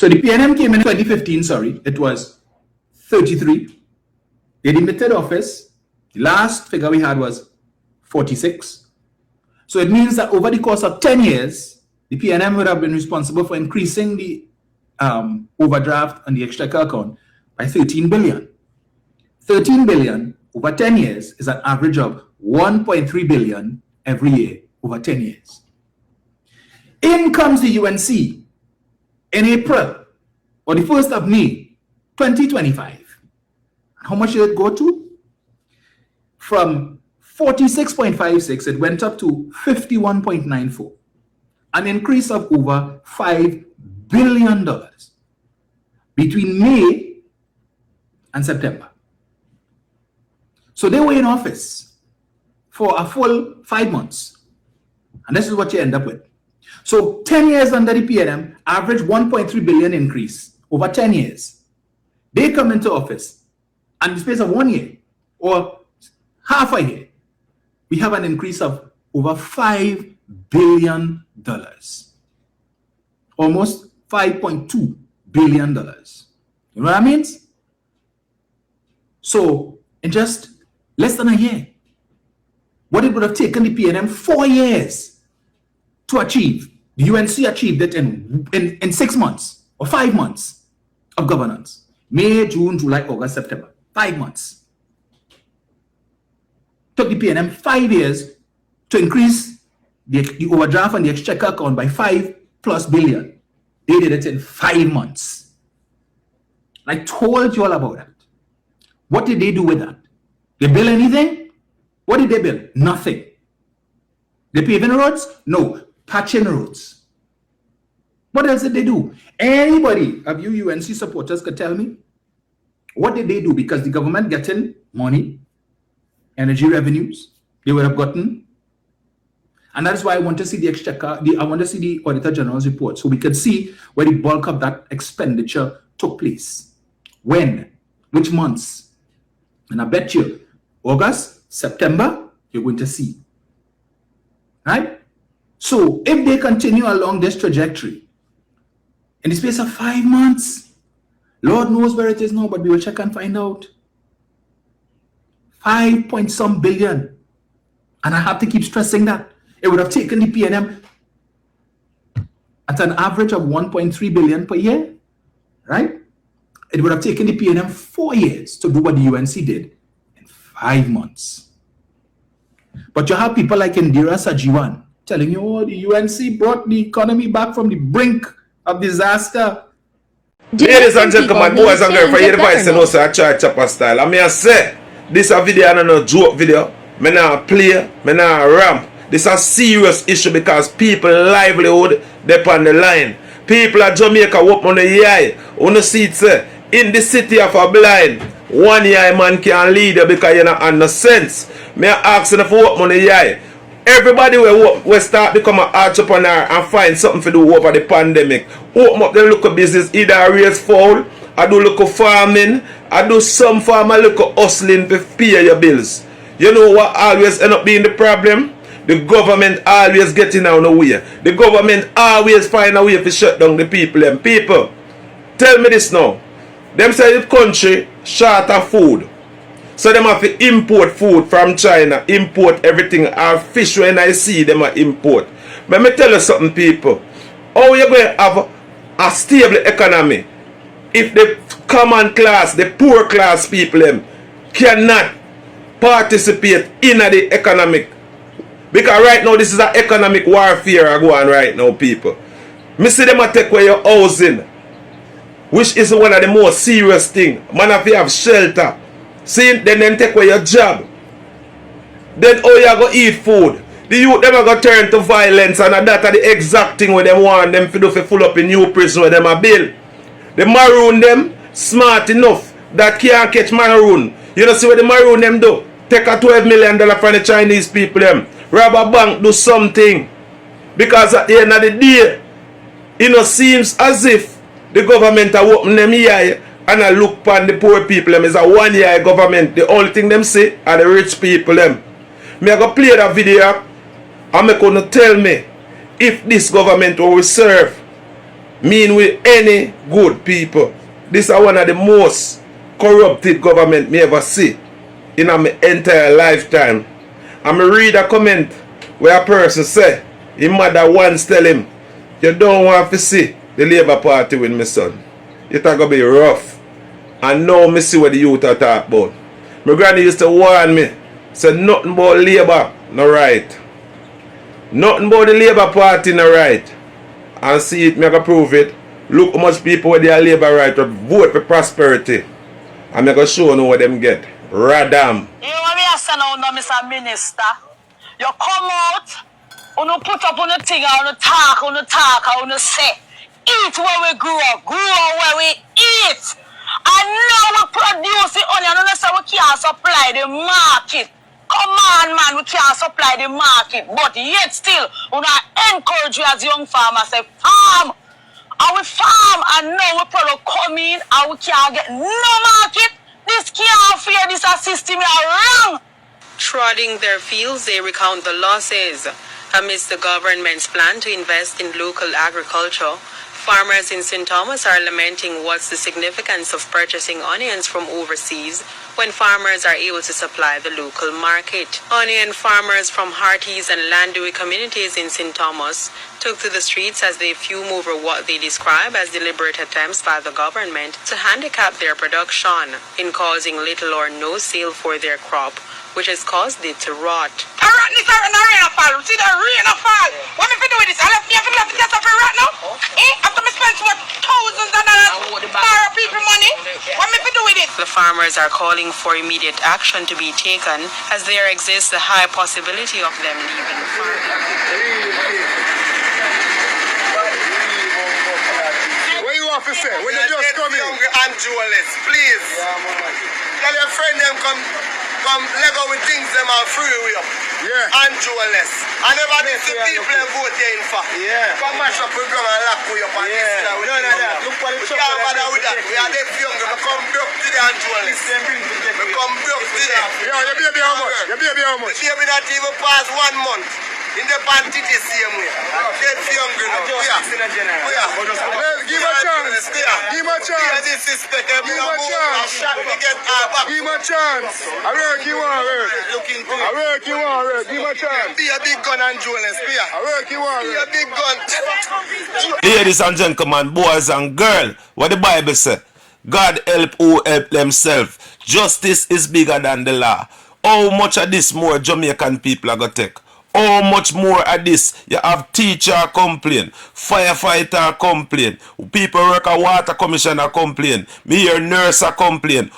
So the PNM came in 2015, sorry, it was 33. They demitted office. The last figure we had was 46. So it means that over the course of 10 years, the PNM would have been responsible for increasing the overdraft and the exchequer account by 13 billion. 13 billion over 10 years is an average of 1.3 billion every year over 10 years. In comes the UNC in April or the 1st of May 2025. How much did it go to? From 46.56, it went up to 51.94, an increase of over $5 billion between May and September. So they were in office for a full 5 months. And this is what you end up with. So 10 years under the PNM, average 1.3 billion increase over 10 years. They come into office, and in the space of 1 year or half a year, we have an increase of over $5 billion. Almost $5.2 billion. You know what that means? So in just less than a year, what it would have taken the PNM 4 years to achieve, the UNC achieved it in 6 months or 5 months of governance. May, June, July, August, September. 5 months. Took the PNM 5 years to increase the overdraft and the exchequer account by $5+ billion. They did it in 5 months. I told you all about that. What did they do with that? They build anything? What did they build? Nothing. They paving roads? No. Patching roads. What else did they do? Anybody of you UNC supporters could tell me? What did they do? Because the government getting money, energy revenues, they would have gotten. And that's why I want to see the exchequer, I want to see the Auditor General's report so we can see where the bulk of that expenditure took place. When? Which months? And I bet you, August, September, you're going to see. Right? So if they continue along this trajectory, in the space of 5 months, Lord knows where it is now, but we will check and find out. 5-point-some billion. And I have to keep stressing that. It would have taken the PNM at an average of 1.3 billion per year, right? It would have taken the PNM 4 years to do what the UNC did in 5 months. But you have people like Indira Sajiwan telling you, oh, the UNC brought the economy back from the brink of disaster. Ladies and gentlemen, boys and girls, for your advice, you know, so I try chopper style. I mean, I say, this a video and no joke video. Me not play, me not ramp. This a serious issue because people livelihood they on the line. People at Jamaica work on the eye. On the seat say, in the city of a blind, 1 eye man can lead you because you not have no sense. Me ask you for work on the eye. Everybody will start become an entrepreneur and find something to do over the pandemic. Open up the local business, either raise fowl, I do local farming, I do some farm, I look hustling to pay your bills. You know what always end up being the problem? The government always getting out of the way. The government always find a way to shut down the people. And people, tell me this now. Them say the country short of food. So them have to import food from China, import everything. Our fish when I see them are import. But let me tell you something, people. How you going to have a stable economy if the common class, the poor class people them cannot participate in the economic? Because right now this is an economic warfare going on right now, people. Me see them take away your housing, which is one of the most serious things. Man, if you have shelter, see, then take away your job. Then how you go eat food? The youth them go turn to violence, and that are the exact thing where them want them to do for full up in new prison where them a build. The maroon them smart enough that can't catch maroon. You know see what the maroon them do? Take a $12 million from the Chinese people them. Rob a bank, do something. Because at the end of the day, it seems as if the government are opening them eye and I look upon the poor people them as a 1 year government. The only thing them say are the rich people them. Me I go play that video and me gonna tell me if this government will serve mean with any good people. This is one of the most corrupted government me ever see in my entire lifetime. And me read a comment where a person say, his mother once tell him, you don't want to see the Labour Party with my son. It's going to be rough. And now me see what the youth are talking about. My granny used to warn me, say nothing about Labour no right. Nothing about the Labour Party no right. And see it, me can prove it. Look how much people with their Labour right to vote for prosperity. And me can show you what them get. Radam. You know what I say now, Mr. Minister? You come out, you put up on the thing, you talk, you say, eat where we grow where we eat. And now we produce the onion, and say we can't supply the market. Come on, man, we can't supply the market. But yet still, we encourage you as young farmers, say, farm. And we farm, and now we product come in, and we can't get no market. This can't fear, this system is wrong. Trotting their fields, they recount the losses. Amidst the government's plan to invest in local agriculture, farmers in St. Thomas are lamenting what's the significance of purchasing onions from overseas when farmers are able to supply the local market. Onion farmers from Harties and Landui communities in St. Thomas took to the streets as they fume over what they describe as deliberate attempts by the government to handicap their production in causing little or no sale for their crop, which has caused it to rot. I rot this rain fall. See the rain fall. What me do with this? I left me to get up right now. After me spend thousands of dollars for people money. What me do with it? The farmers are calling for immediate action to be taken as there exists a high possibility of them leaving farming. What you want to say? When you just come in? And jewelers, please. Tell your friend them come Lego with things them are free with up. Yeah. And jewelers. And everybody see people them voting for. Yeah. Come mash up with them and lock with up. Yeah. No, Look for the we can't bother with that. We are the young. We come broke today and jewelers. We come broke today. Yo, your baby how much? Your baby how much? The baby not even past 1 month. In the bandit the same way. They're young now. Well, give him a chance. Give him a chance. Give him a chance. Give him a chance. I work you want work. I work you want work. Give him a chance. Be a big gun and jewelers. I work you want Be work. a big gun. Ladies and gentlemen, boys and girls, what the Bible say? God help who help themselves. Justice is bigger than the law. How much of this more Jamaican people are going to take? How much more of this? You have teacher complain, firefighter complain, people work at water commissioner complain, me hear nurse complain.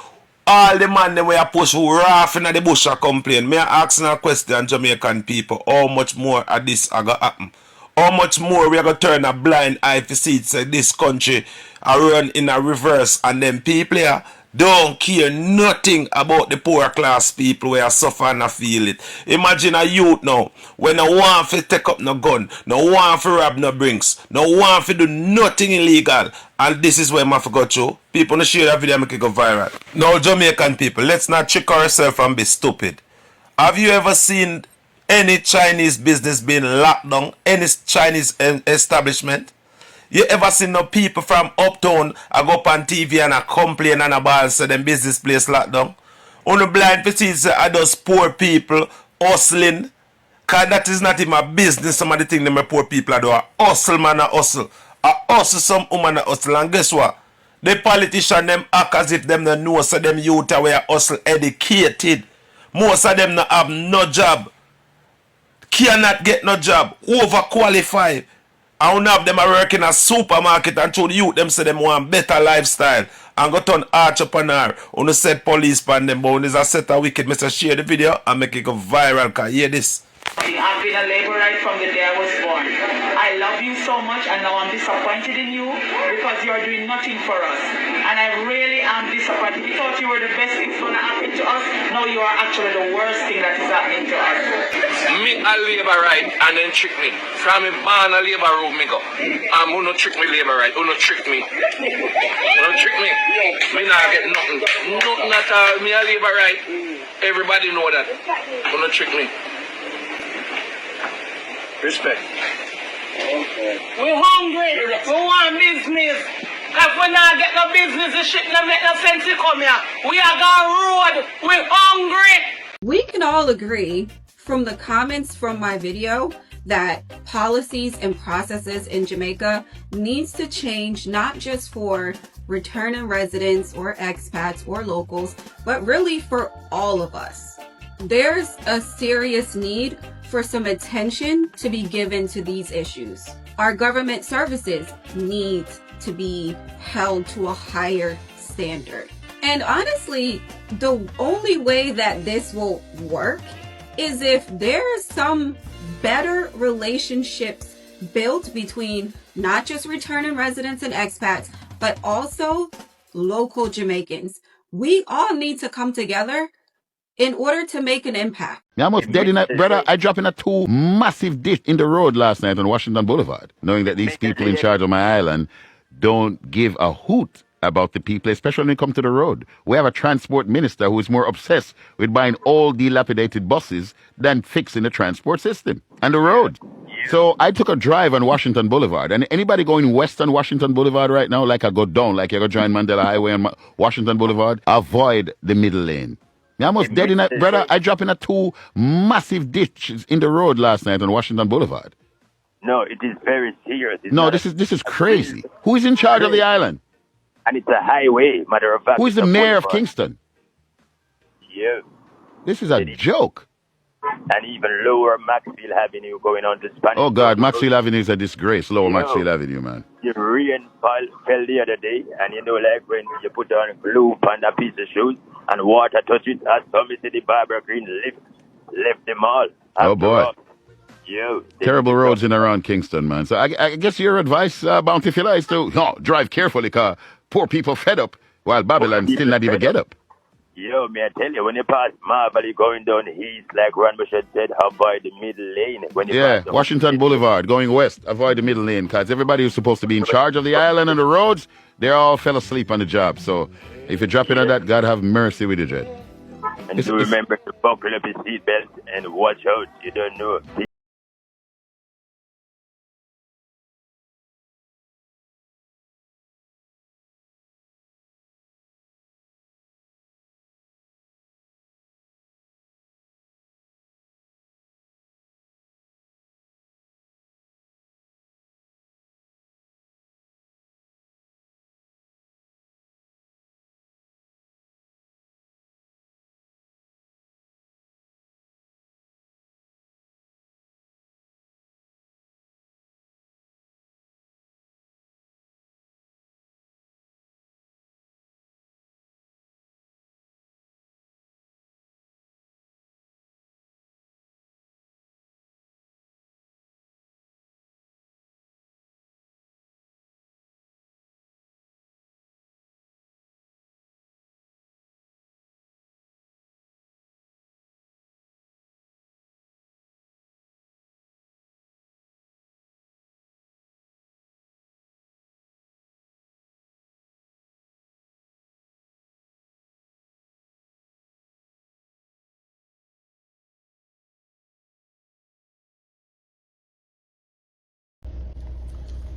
All the man them where push who rough in the bush complain. Me asking a question, Jamaican people, how much more of this are going to happen? How much more we are going to turn a blind eye to see say this country are run in a reverse, and them people here don't care nothing about the poor class people where suffer and feel it. Imagine a youth now, when no want to take up no gun, no want to rob no brinks, no want to do nothing illegal, and this is where I forgot to. People no share that video make it go viral. Now Jamaican people, let's not trick ourselves and be stupid. Have you ever seen any Chinese business being locked down? Any Chinese establishment? You ever seen no people from uptown I go up on TV and I complain and a ball say them business place locked down? Only blind to see say I just poor people hustling. Cause that is not even a business. Some of the things them poor people are do. A hustle man a hustle. A hustle some woman a hustle. And guess what? The politician them act as if them don't know so them youth are where hustle educated. Most of them not have no job. Cannot get no job. Overqualified. I don't have them working in a supermarket and show the youth them say them want better lifestyle and go turn entrepreneur. On the set police pan them, but when there's a set of wicked, Mr. Share the video and make it go viral. Cause hear this. I've been a laborite from the day I was born. I love you so much and now I'm disappointed in you because you're doing nothing for us. And I really am disappointed. We thought you were the best thing that's going to happen to us. Now you are actually the worst thing that is happening to us. Me a laborite and then trick me. From me born a labor room me go. Who no trick me laborite? Who no trick me? Who no trick me? Me not get nothing. Nothing at all. Me a laborite. Everybody know that. Who no trick me? Respect. We hungry. We want business. If we not get no business, the shit not make no sense to come here. We are gone road. We hungry. We can all agree from the comments from my video that policies and processes in Jamaica needs to change, not just for returning residents or expats or locals, but really for all of us. There's a serious need for some attention to be given to these issues. Our government services need to be held to a higher standard. And honestly, the only way that this will work is if there's some better relationships built between not just returning residents and expats, but also local Jamaicans. We all need to come together in order to make an impact. Me almost dead in a, brother, I dropped in a 2 massive ditch in the road last night on Washington Boulevard, knowing that these people in charge of my island don't give a hoot about the people, especially when it comes to the road. We have a transport minister who is more obsessed with buying all dilapidated buses than fixing the transport system and the road. So I took a drive on Washington Boulevard, and anybody going west on Washington Boulevard right now, like I go down, like I go join Mandela Highway on Washington Boulevard, avoid the middle lane. Me almost dead in a, brother, I dropped in a 2 massive ditches in the road last night on Washington Boulevard. No, it is very serious. No, this is crazy. Who is in charge of the island? And it's a highway, matter of fact. Who is the mayor of Kingston? Yeah. This is a joke. And even lower Maxfield Avenue going on to Spanish. Oh, God, Maxfield Avenue is a disgrace. Lower Maxfield Avenue, man. The rain fell the other day, and you know, like when you put on glue on a piece of shoes and water touch it, as somebody the Barbara Green left them all. Oh, boy. Yo, terrible roads in around Kingston, man. So I guess your advice, Bounty Filler, is to drive carefully, because poor people fed up, while Babylon still not even get up. Yo, may I tell you, when you pass Marvel, going down east, like Ron Bouchard said, avoid the middle lane. When you pass Washington Boulevard, going west, avoid the middle lane, because everybody who's supposed to be in charge of the island and the roads, they all fell asleep on the job. So if you're dropping on that, God have mercy with you, Jed. And to remember to buckle up your seatbelt and watch out. You don't know.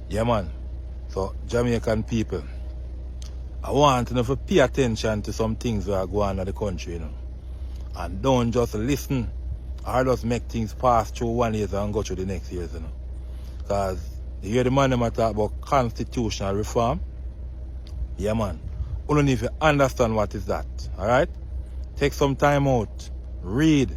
Yeah, man. So, Jamaican people, I want to pay attention to some things that are going on in the country, you know. And don't just listen or just make things pass through one year and go through the next years, you know. Because you hear the man them talk about constitutional reform. Yeah, man. You don't need to understand what is that, alright? Take some time out. Read.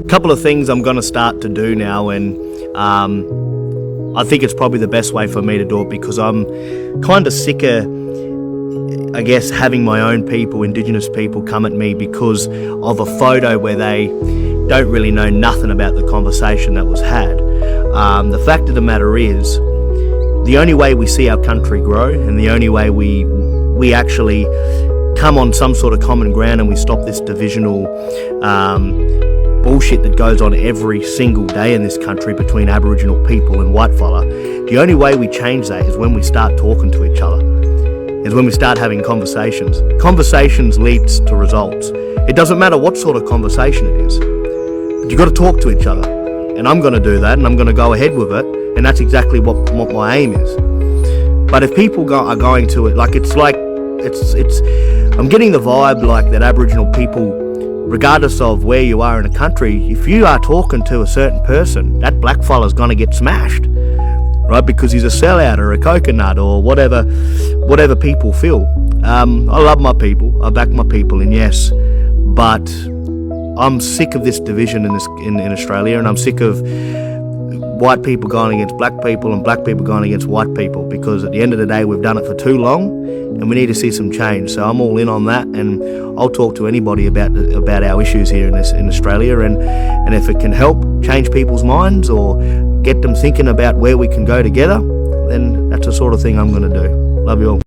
Couple of things I'm going to start to do now, and I think it's probably the best way for me to do it, because I'm kind of sick of, I guess, having my own people, Indigenous people, come at me because of a photo where they don't really know nothing about the conversation that was had. The fact of the matter is, the only way we see our country grow, and the only way we actually come on some sort of common ground and we stop this divisional bullshit that goes on every single day in this country between Aboriginal people and whitefella, the only way we change that is when we start talking to each other, is when we start having conversations. Conversations leads to results. It doesn't matter what sort of conversation it is, but you've got to talk to each other, and I'm going to do that, and I'm going to go ahead with it, and that's exactly what my aim is. But if people are going to it, like I'm getting the vibe like that Aboriginal people, regardless of where you are in a country, if you are talking to a certain person, that black fella's going to get smashed, right? Because he's a sellout or a coconut or whatever people feel. I love my people, I back my people, and yes, but I'm sick of this division in Australia, and I'm sick of white people going against black people and black people going against white people, because at the end of the day we've done it for too long and we need to see some change. So I'm all in on that, and I'll talk to anybody about our issues here in Australia, and if it can help change people's minds or get them thinking about where we can go together, then that's the sort of thing I'm going to do. Love you all.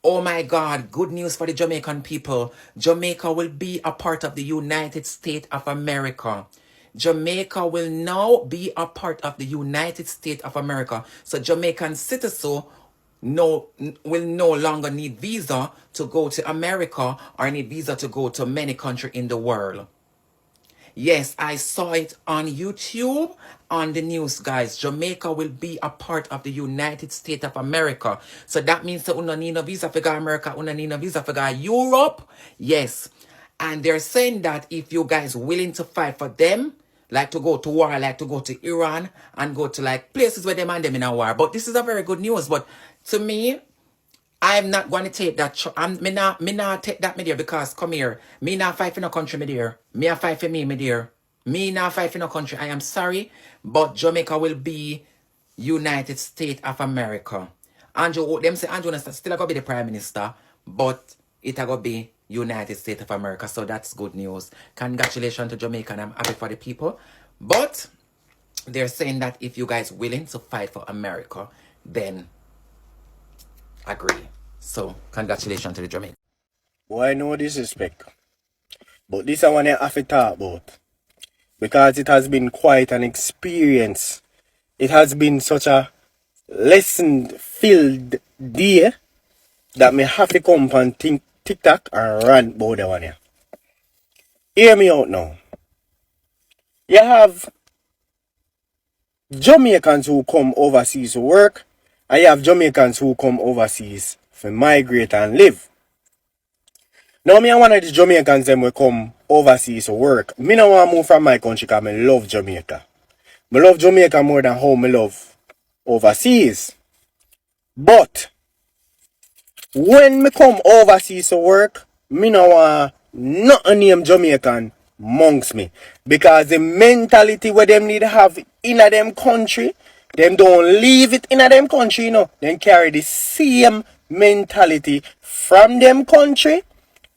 Oh my God, good news for the Jamaican people. Jamaica will be a part of the United States of America. Jamaica will now be a part of the United States of America. So Jamaican citizens will no longer need visa to go to America or need visa to go to many countries in the world. Yes, I saw it on YouTube, on the news, guys. Jamaica will be a part of the United States of America. So that means that you don't need a visa for go America, you don't need a visa for go Europe. Yes. And they're saying that if you guys willing to fight for them, like to go to war, like to go to Iran and go to like places where them and them in a war. But this is a very good news. But to me, I'm not going to take that. Me not take that, me dear, because come here. Me not fight for no country, me dear. Me a fight for me, me dear. Me not fight for no country. I am sorry, but Jamaica will be United States of America. Andrew, them say Andrew still going to be the Prime Minister, but it going to be United States of America. So that's good news. Congratulations to Jamaica, and I'm happy for the people. But they're saying that if you guys willing to fight for America, then agree. So congratulations to the Jamaica. Boy, no disrespect, but this I want to have to talk about, because it has been quite an experience. It has been such a lesson-filled day that me have to come and think TikTok and rant about that one here. Hear me out now. You have Jamaicans who come overseas to work, and you have Jamaicans who come overseas to migrate and live. Now, me and one of the Jamaicans them will come overseas to work. Me no want to move from my country because I love Jamaica. I love Jamaica more than how I love overseas. But when me come overseas to work, me no want nothing name Jamaican amongst me. Because the mentality where them need to have in a them country, them don't leave it in a them country, you know. Them carry the same mentality from them country,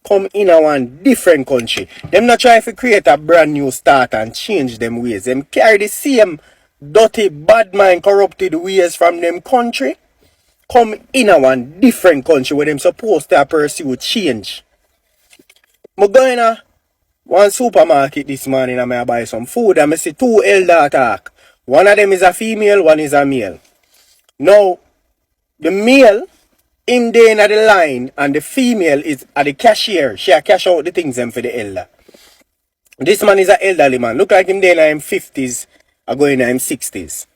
come in a one different country. Them not try to create a brand new start and change them ways. Them carry the same dirty, bad mind, corrupted ways from them country, come in a one different country where them supposed to pursue change. I go in one supermarket this morning and I buy some food and I see two elder talk. One of them is a female, one is a male. Now, the male, him there in the line, and the female is at the cashier. She cash out the things them for the elder. This man is an elderly man. Look like him there in his 50s or going in his 60s.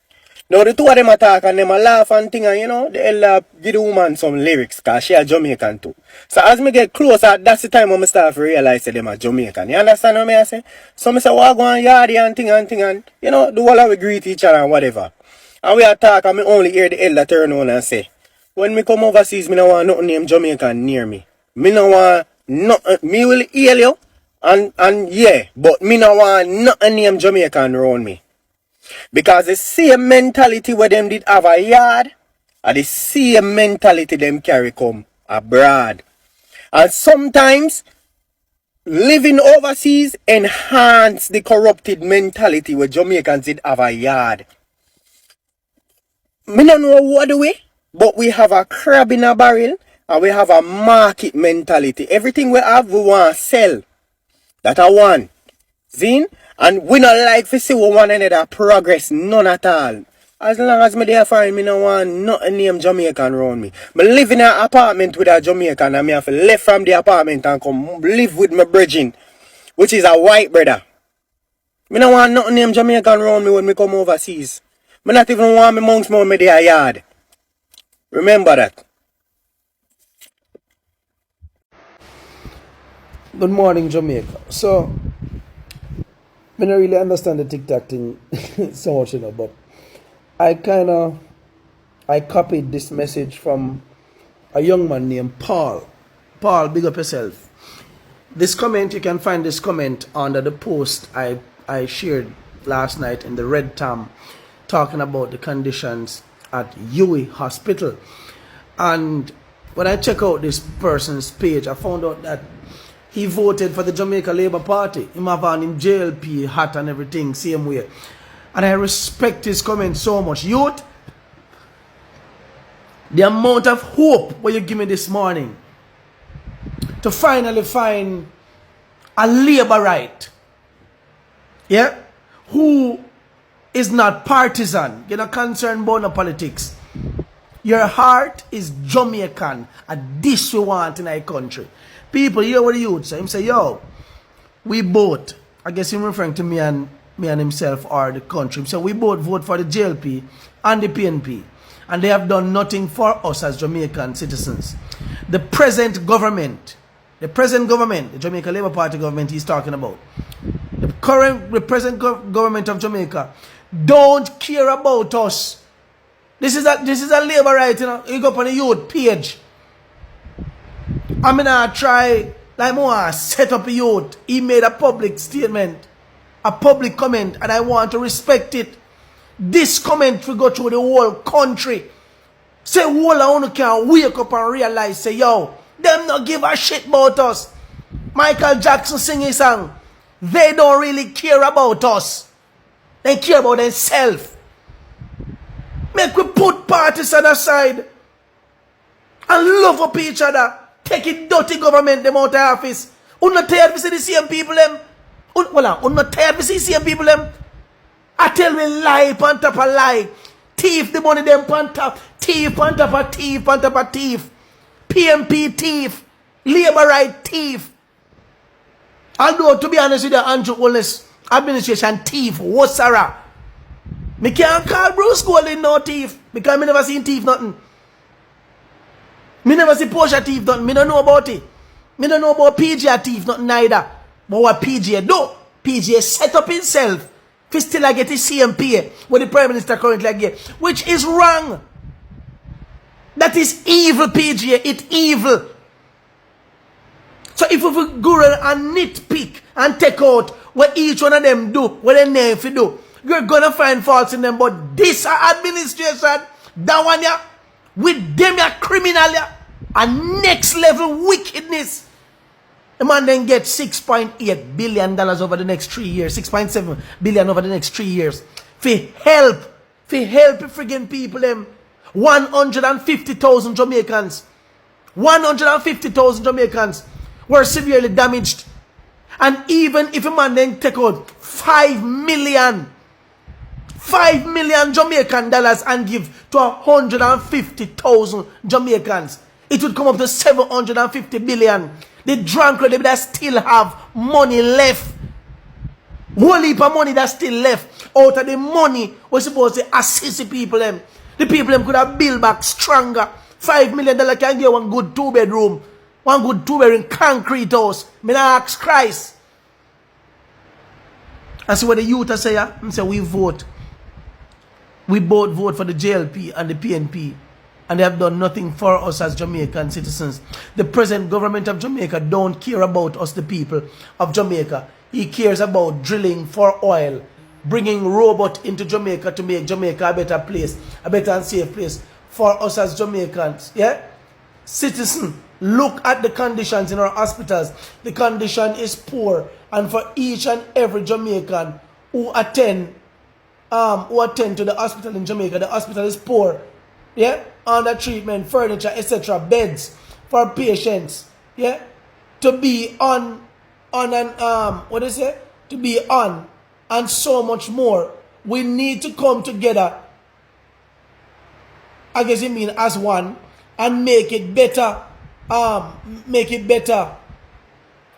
Now the two of them attack and them a laugh and thing, and you know, the elder give the woman some lyrics because she a Jamaican too. So as me get closer, that's the time when I start to realize that them a Jamaican. You understand what I say? So I say, well, go on yardy and thing and you know, do all of we greet each other and whatever. And we attack and me only hear the elder turn on and say, when me come overseas, me no want nothing named Jamaican near me. Me no want nothing. Me will heal you And yeah, but me no want nothing name Jamaican around me. Because the same mentality where them did have a yard, and the same mentality them carry come abroad. And sometimes living overseas enhance the corrupted mentality where Jamaicans did have a yard. Me don't know what the way, but we have a crab in a barrel and we have a market mentality. Everything we have, we want to sell. That I want. Zine? And we not like to see one another progress, none at all. As long as me there for me no want nothing name Jamaican around me. Me live in an apartment with a Jamaican and me have to left from the apartment and come live with my brethren, which is a white brother. Me no want nothing name Jamaican around me when me come overseas. Me not even want me monks more me there yard. Remember that. Good morning, Jamaica. So, I don't really understand the TikTok thing so much, but I copied this message from a young man named Paul. Paul, big up yourself. This comment, you can find this comment under the post I shared last night in the Red Tam, talking about the conditions at UWI Hospital. And when I check out this person's page, I found out that he voted for the Jamaica Labour Party. Him have on him JLP hat and everything, same way. And I respect his comment so much. Youth, the amount of hope what you give me this morning to finally find a Labourite, yeah, who is not partisan, you're not concerned about no politics. Your heart is Jamaican, and this we want in our country. People, hear what the youth say. Him say, yo, we both, I guess him referring to me and himself or the country. Him say, we both vote for the JLP and the PNP. And they have done nothing for us as Jamaican citizens. The present government, the Jamaica Labour Party government he's talking about, the present government of Jamaica don't care about us. This is a Labour right, you know. You go up on the youth page. I'm gonna try, like more, set up a youth. He made a public statement, a public comment, and I want to respect it. This comment will go through the whole country. Say, whole I can wake up and realize, say, yo, them not give a shit about us. Michael Jackson sing his song. They don't really care about us. They care about themselves. Make we put partisan aside and love up each other. Take it dirty government them out of office. You're not tired to see the same people them. You're not tired to see the same people them. I tell me lie on top of lie. Thief the money them on top. Thief on top of thief on top of thief. PMP thief. Labour right thief. Although to be honest with you, Andrew Holness administration thief. What's Sarah? Me can't call Bruce Golding no thief because me never seen thief nothing. Me never see Portia thief nothing. Me don't know about it. Me don't know about PGA thief nothing neither. But what PGA do? PGA set up himself. If he still get his CMP what the Prime Minister currently get, which is wrong. That is evil, PGA. It's evil. So if we go and nitpick and take out what each one of them do, what they name for do, you're gonna find faults in them. But this administration, that one yeah, with them are criminal yeah, and next level wickedness. The man then get $6.8 billion over the next 3 years, 6.7 billion over the next 3 years. For help friggin' people them. 150,000 Jamaicans. 150,000 Jamaicans were severely damaged. And even if a man then take out 5 million Jamaican dollars and give to 150,000 Jamaicans, it would come up to 750 billion. The drunk that still have money left. One heap of money that still left. Out of the money was supposed to assist the people them. The people them could have built back stronger. $5 million can get one good 2-bedroom. One good 2-bedroom concrete house. Me not ask Christ. And see what the youth say, I say we vote. We both vote for the JLP and the PNP. and they have done nothing for us as Jamaican citizens. The present government of Jamaica don't care about us, the people of Jamaica. He cares about drilling for oil, bringing robot into Jamaica to make Jamaica a better place, a better and safe place for us as Jamaicans. Yeah? Citizen, look at the conditions in our hospitals. The condition is poor, and for each and every Jamaican who attend to the hospital in Jamaica, the hospital is poor. Yeah? Under treatment, furniture, etc., beds for patients. Yeah? To be on to be on, and so much more. We need to come together, I guess you mean as one, and make it better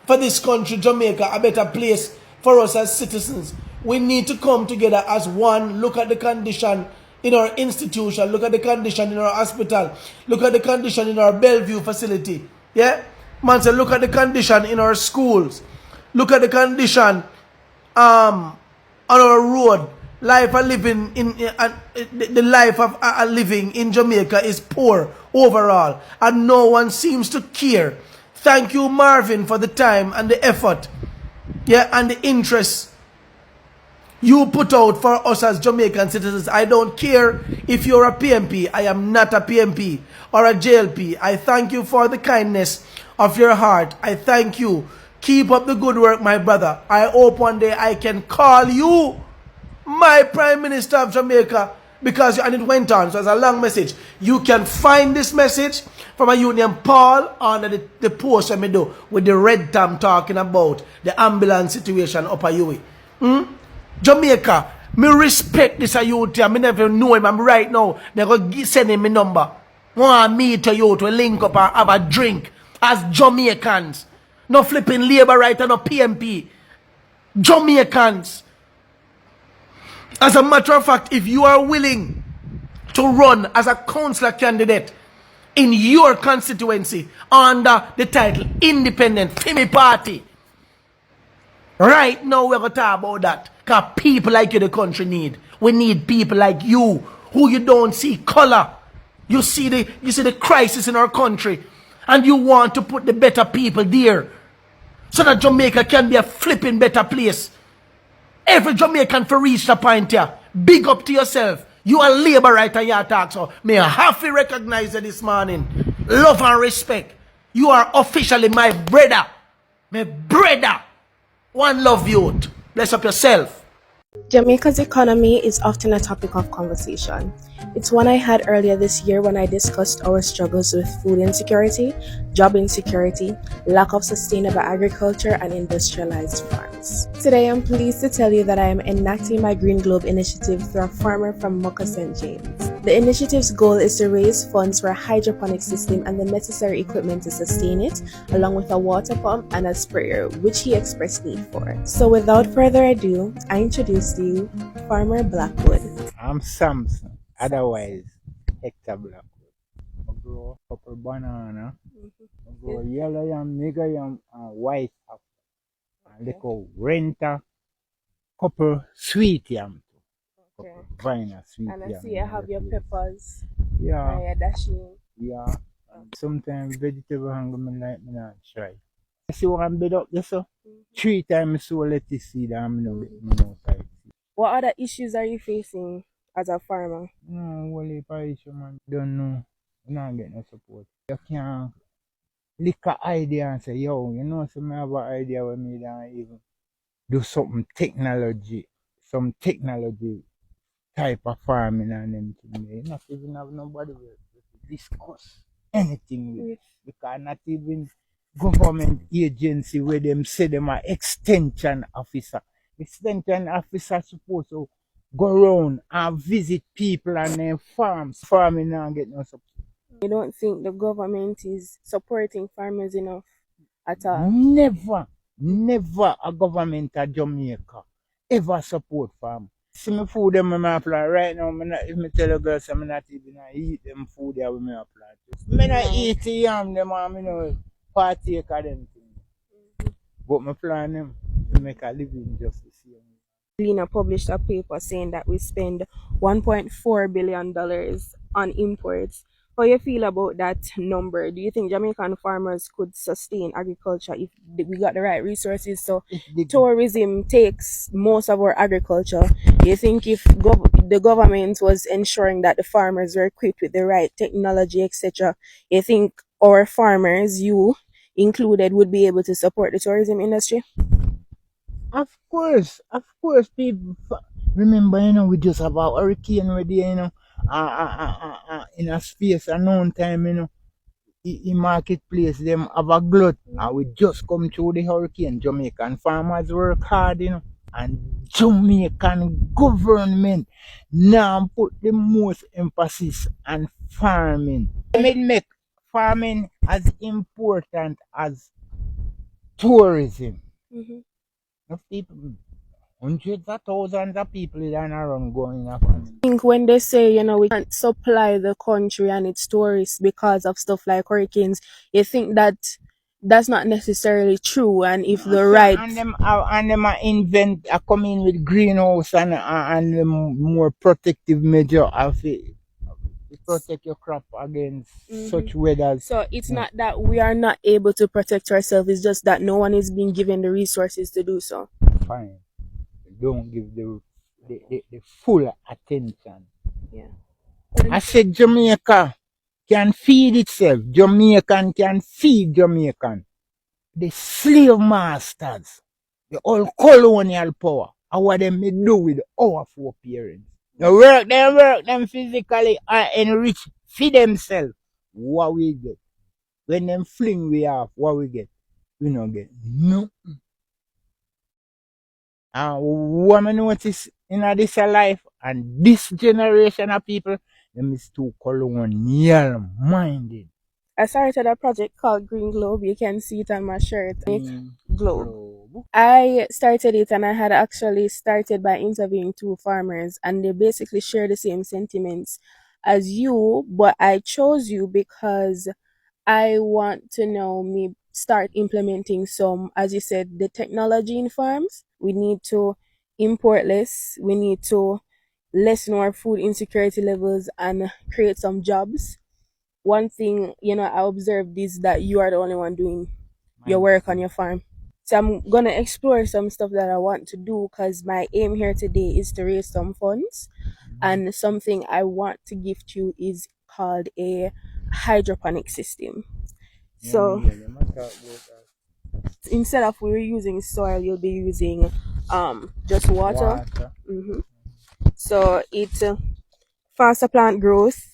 for this country, Jamaica, a better place for us as citizens. We need to come together as one, look at the condition in our institution, look at the condition in our hospital, look at the condition in our Bellevue facility. Yeah? Man say, look at the condition in our schools, look at the condition on our road. Life of living the life of living in Jamaica is poor overall, and no one seems to care. Thank you, Marvin, for the time and the effort, yeah, and the interest you put out for us as Jamaican citizens. I don't care if you're a PMP. I am not a PMP or a JLP. I thank you for the kindness of your heart. I thank you. Keep up the good work, my brother. I hope one day I can call you my Prime Minister of Jamaica, because, and it went on, so it's a long message. You can find this message from a Union Paul under the post I do with the red tam talking about the ambulance situation up at Yui. Jamaica, me respect this youth. I never know him. I'm right now. They're going to send him my number. Want me to you to link up and have a drink as Jamaicans. No flipping labor right and no PMP. Jamaicans. As a matter of fact, if you are willing to run as a councillor candidate in your constituency under the title Independent Femi Party, right now we're going to talk about that. Because people like you the country need. We need people like you who you don't see color. You see the crisis in our country, and you want to put the better people there so that Jamaica can be a flipping better place. Every Jamaican for reach the point here. Big up to yourself. You are labor right and your talk, so may I have to recognize you this morning. Love and respect. You are officially my brother. My brother. One love youth. Bless up yourself. Jamaica's economy is often a topic of conversation. It's one I had earlier this year when I discussed our struggles with food insecurity, job insecurity, lack of sustainable agriculture, and industrialized farms. Today, I'm pleased to tell you that I am enacting my Green Globe initiative through a farmer from Mucka St. James. The initiative's goal is to raise funds for a hydroponic system and the necessary equipment to sustain it, along with a water pump and a sprayer, which he expressed need for. So without further ado, I introduce to you Farmer Blackwood. I'm Samson, otherwise Hector Blackwood. I grow a couple banana, I grow yellow yam, nigger yam, and white apple. And little renter, couple sweet yam. Okay. Vine sweet and I yam. see you have your peppers. Yeah. And your dashing. Yeah. And sometimes vegetable hunger me like me not try. I see what I'm bed up there, so 3 times so lettuce seed and me no get me no side. What other issues are you facing as a farmer? No, well, if I issue, man, don't know. You don't get no support. You can't lick an idea and say, yo, you know, so I have an idea where me don't even do some technology type of farming and them things. You not even have nobody to discuss anything with. Because not even government agency where them say them are extension officer. Extension officer supposed to go around and visit people and their farms. Farming and get no support. You don't think the government is supporting farmers enough at all? Never a government of Jamaica ever support farmers. See me food them with my plant right now. If me tell a girl say me not even eat them food there with my plant. Me not eat the yam them and me no partake of them things. But me plant them to make a living just the same. Lena published a paper saying that we spend $1.4 billion on imports, How you feel about that number? Do you think Jamaican farmers could sustain agriculture if we got the right resources? So tourism takes most of our agriculture. You think if the government was ensuring that the farmers were equipped with the right technology, etc., you think our farmers, you included, would be able to support the tourism industry? Of course, people. Remember, we just have a hurricane where there, in a space, a known time, in marketplace, them have a glut, and we just come through the hurricane. Jamaican farmers work hard, and Jamaican government now put the most emphasis on farming. They make farming as important as tourism. Of people, hundreds of thousands of people that are around going up. I think when they say, we can't supply the country and its tourists because of stuff like hurricanes, you think that that's not necessarily true, and if the right And them invent come in with greenhouse and more protective measure of it to protect your crop against such weather. So it's not that we are not able to protect ourselves, it's just that no one is being given the resources to do so. Fine. Don't give the full attention. Yeah. I said Jamaica can feed itself. Jamaican can feed Jamaican. The slave masters, the old colonial power, and what them may do with our foreparents. They work them physically and enrich for themselves. What we get? When them fling we off, what we get? We don't get no. And what I notice in this life and this generation of people, them is too colonial minded. I started a project called Green Globe. You can see it on my shirt. Globe. I started it, and I had actually started by interviewing two farmers, and they basically share the same sentiments as you, but I chose you because I want to me start implementing some, as you said, the technology in farms. We need to import less. We need to lessen our food insecurity levels and create some jobs. One thing, I observed is that you are the only one doing your work on your farm. So I'm going to explore some stuff that I want to do, because my aim here today is to raise some funds. And something I want to gift you is called a hydroponic system. So instead of we were using soil, you'll be using just water. So it faster plant growth,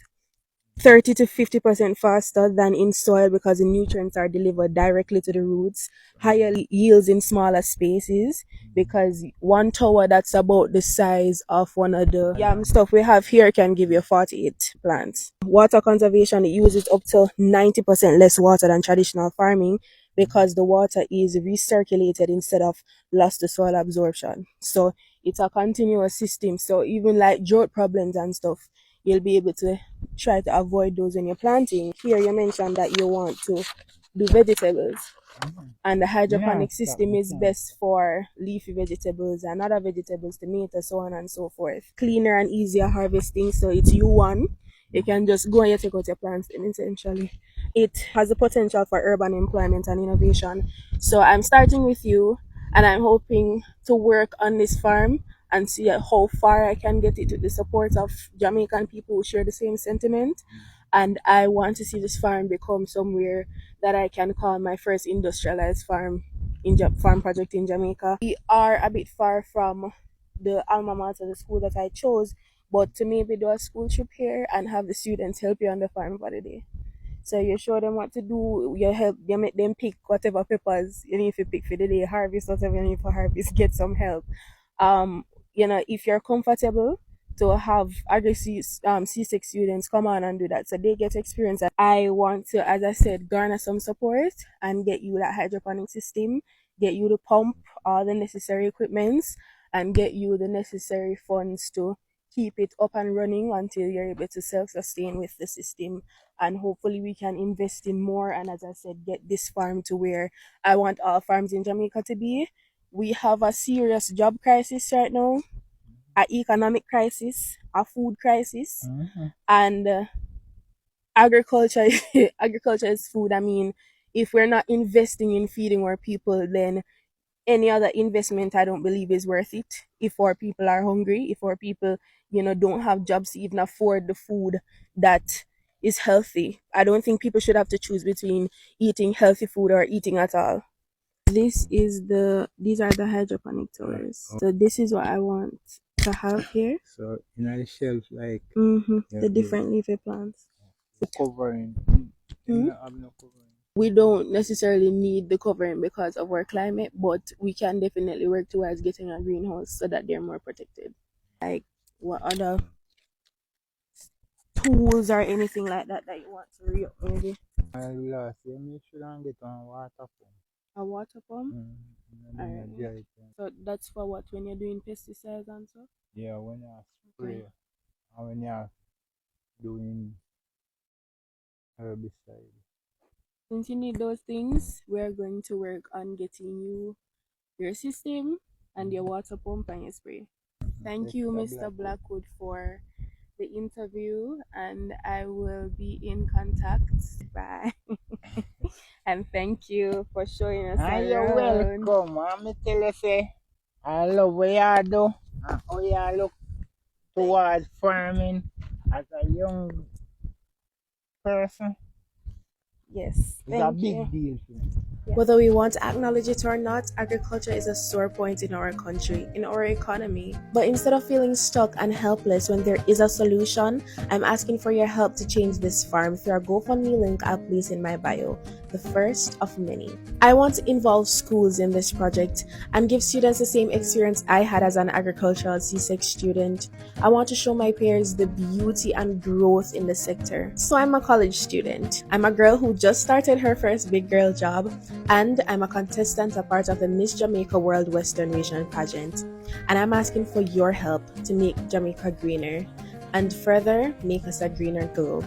30 to 50% faster than in soil, because the nutrients are delivered directly to the roots. Higher yields in smaller spaces, because one tower that's about the size of one of the yam stuff we have here can give you 48 plants. Water conservation, it uses up to 90% less water than traditional farming, because the water is recirculated instead of lost to soil absorption. So it's a continuous system. So even like drought problems and stuff, you'll be able to try to avoid those when you're planting. Here you mentioned that you want to do vegetables, and the hydroponic system is best for leafy vegetables and other vegetables, tomatoes, so on and so forth. Cleaner and easier harvesting, so it's you can just go and you take out your plants, and essentially it has the potential for urban employment and innovation. So I'm starting with you, and I'm hoping to work on this farm and see how far I can get it with the support of Jamaican people who share the same sentiment. And I want to see this farm become somewhere that I can call my first industrialized farm farm project in Jamaica. We are a bit far from the alma mater, the school that I chose, but to maybe do a school trip here and have the students help you on the farm for the day. So you show them what to do, you make them pick whatever peppers you need to pick for the day, harvest whatever you need for harvest, get some help. If you're comfortable to have C6 students come on and do that, so they get experience. I want to, as I said, garner some support and get you that hydroponic system, get you the pump, all the necessary equipments, and get you the necessary funds to keep it up and running until you're able to self-sustain with the system. And hopefully we can invest in more, and as I said, get this farm to where I want all farms in Jamaica to be. We have a serious job crisis right now, an economic crisis, a food crisis, and agriculture agriculture is food. I mean, if we're not investing in feeding our people, then any other investment I don't believe is worth it. If our people are hungry, if our people, don't have jobs to even afford the food that is healthy, I don't think people should have to choose between eating healthy food or eating at all. These are the hydroponic tours. So this is what I want to have here. So in a shelf like The different leafy plants. covering. Hmm? Have no covering. We don't necessarily need the covering because of our climate, but we can definitely work towards getting a greenhouse so that they're more protected. Like, what other tools or anything like that you want to re-up maybe? Last year, me should get on water pump. A water pump? Alright. So that's for what, when you're doing pesticides and stuff? Yeah, when you spray and when you're doing herbicide. Since you need those things, we're going to work on getting you your system and your water pump and your spray. Thank you, Mr. Blackwood, for the interview, and I will be in contact. Bye. And thank you for showing us around. You're welcome. I'm tell you, say, I love what you do and how you look towards farming as a young person. Yes, It's a big deal for me. Whether we want to acknowledge it or not, agriculture is a sore point in our country, in our economy. But instead of feeling stuck and helpless when there is a solution, I'm asking for your help to change this farm through a GoFundMe link I'll place in my bio, the first of many. I want to involve schools in this project and give students the same experience I had as an agricultural C6 student. I want to show my peers the beauty and growth in the sector. So I'm a college student. I'm a girl who just started her first big girl job, and I'm a contestant, a part of the Miss Jamaica World Western Region pageant. And I'm asking for your help to make Jamaica greener and further make us a greener globe.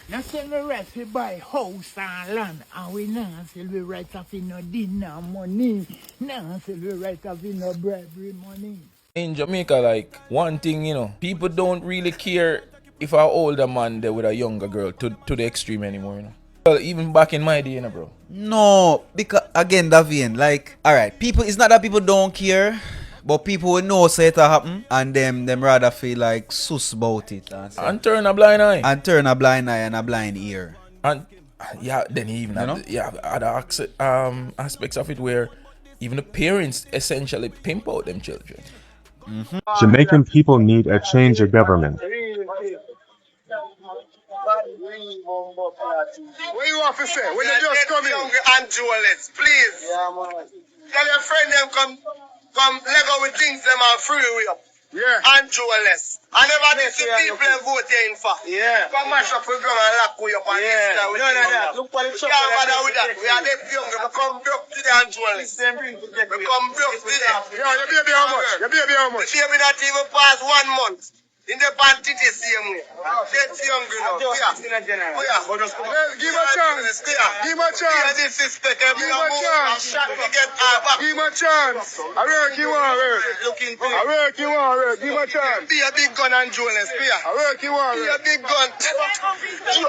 Now send the rest we buy house and land, and we now sell we right off in no dinner money. Now sell we right off in no bribery money. In Jamaica, like, one thing, people don't really care if an older man there with a younger girl to the extreme anymore, Well, even back in my day, bro. No, because again, Davian, like, alright, people, it's not that people don't care, but people will know say it'll happen, and them rather feel like sus about it. And turn a blind eye. And turn a blind eye and a blind ear. And yeah, then even other aspects of it where even the parents essentially pimp out them children. Jamaican people need a change of government. What you want to say? When you just come in? And jewelers, please. Tell your friend them come Lego with things them are free with. Yeah. And jewelers. I never did see people vote in for. Yeah. Come mash up with them and lock you up on this. No, that. Look for the shop. We can't bother with that. We are dead young. We come broke today and jewelers. We come broke today. Yo, your baby how much? Your baby how much? The baby not even past 1 month. In the panty the same way. That's young now. Give a chance. Give a chance. Disrespect. Give a chance. Give a chance. I work you want work. I work you want work. Give a chance. Be a big gun and jewelers. I work you want work. Be a big gun.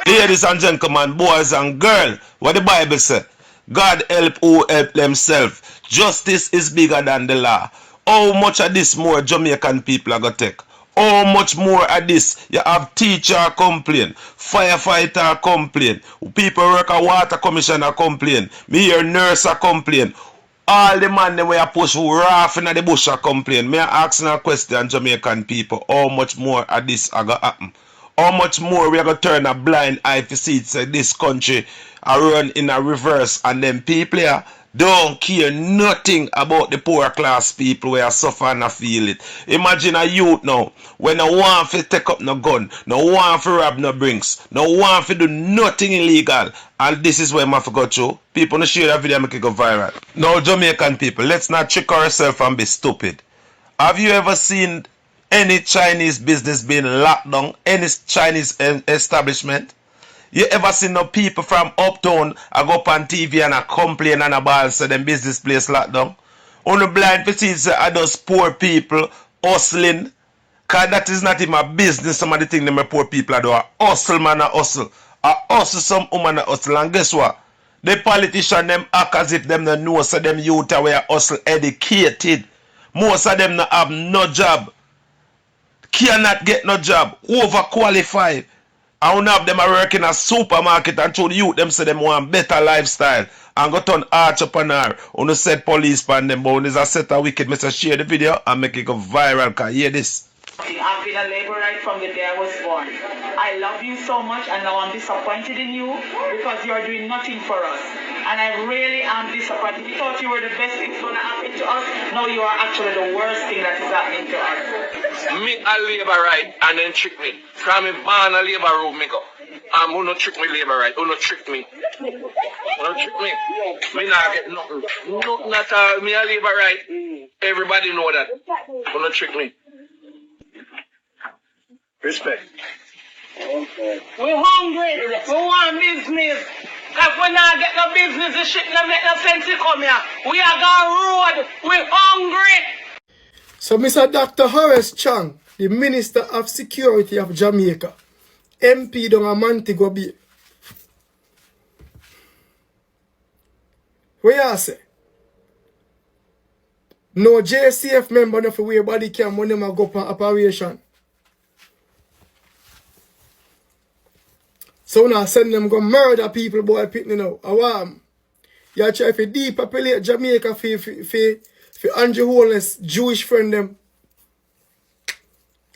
Ladies and gentlemen, boys and girls, what the Bible say? God help who help themselves. Justice is bigger than the law. How much of this more Jamaican people are going to take? How much more of this? You have teacher complain, firefighter complain, people work at water commissioner complain, me hear nurse complain. All the man them where push rough in the bush complain. Me asking a question, Jamaican people, how much more of this are going to happen? How much more we are going to turn a blind eye to see it, this country are run in a reverse, and them people here don't care nothing about the poor class people where suffer and feel it. Imagine a youth now, when no want to take up no gun, no want to rob no brinks, no want to do nothing illegal, and this is where I have to go through. People no share that video and make it go viral. Now Jamaican people, let's not trick ourselves and be stupid. Have you ever seen any Chinese business being locked down? Any Chinese establishment? You ever seen no people from uptown I go up on TV and I complain and a ball say them business place locked down? Only blind for see say I those poor people hustling, Cause that is not in my business. Some of the things them poor people are do. A hustle man a hustle. A hustle some woman a hustle. And guess what? The politician them act as if them no know so them youth are where hustle educated. Most of them not have no job. Cannot get no job. Overqualified. I don't have them a work in a supermarket and show the youth them say them want better lifestyle. And go turn entrepreneur. On set police pan them, but when there's a set of wicked, Mr. Share the video and make it go viral. Can you hear this? I've been a laborite from the day I was born. I love you so much and now I'm disappointed in you because you're doing nothing for us. And I really am disappointed. We thought you were the best thing that's going to happen to us. No, you are actually the worst thing that is happening to us. Me a laborite and then trick me. From me born a labor room me go. Who no trick me laborite? Who no trick me? Who no trick me? Me not get nothing. Nothing at all. Me a laborite. Everybody know that. Who no trick me? Respect. Okay. We're hungry. We want business. If we not get no business, the shit not make no sense to come here. We are gone road. We're hungry. So Mr. Dr. Horace Chang, the Minister of Security of Jamaica, MP down a Antigua Bay. What you say? No JCF member no for wear body cam when them go up on operation. So now send them go murder people, boy, pitney now. Awam. You try to depopulate Jamaica for Andrew Holness, Jewish friend them.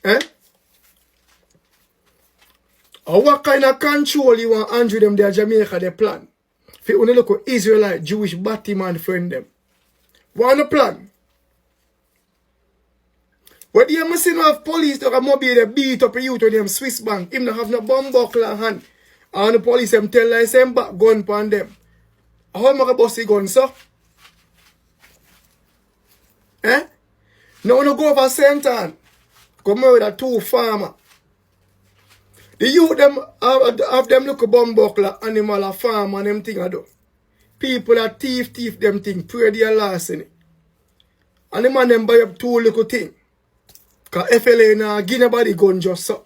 Eh? Or what kind of control you want Andrew them there Jamaica they plan? For you look at Israelite, Jewish Batman friend them. What the plan? What you must have police to come up here they beat up you to them Swiss bank. Him not have no bomb buckler hand. And the police them tell us them back gun pan them. How am I going to bust the gun, sir? Eh? Now no go over Sentan. Go murder 2 farmers. The youth them have them look a bomb buckler, animal, a farm and them thing I do. People that thief them thing, pray their last in it. And the man them buy up 2 little thing. Cause FLA nah give nobody gun just so.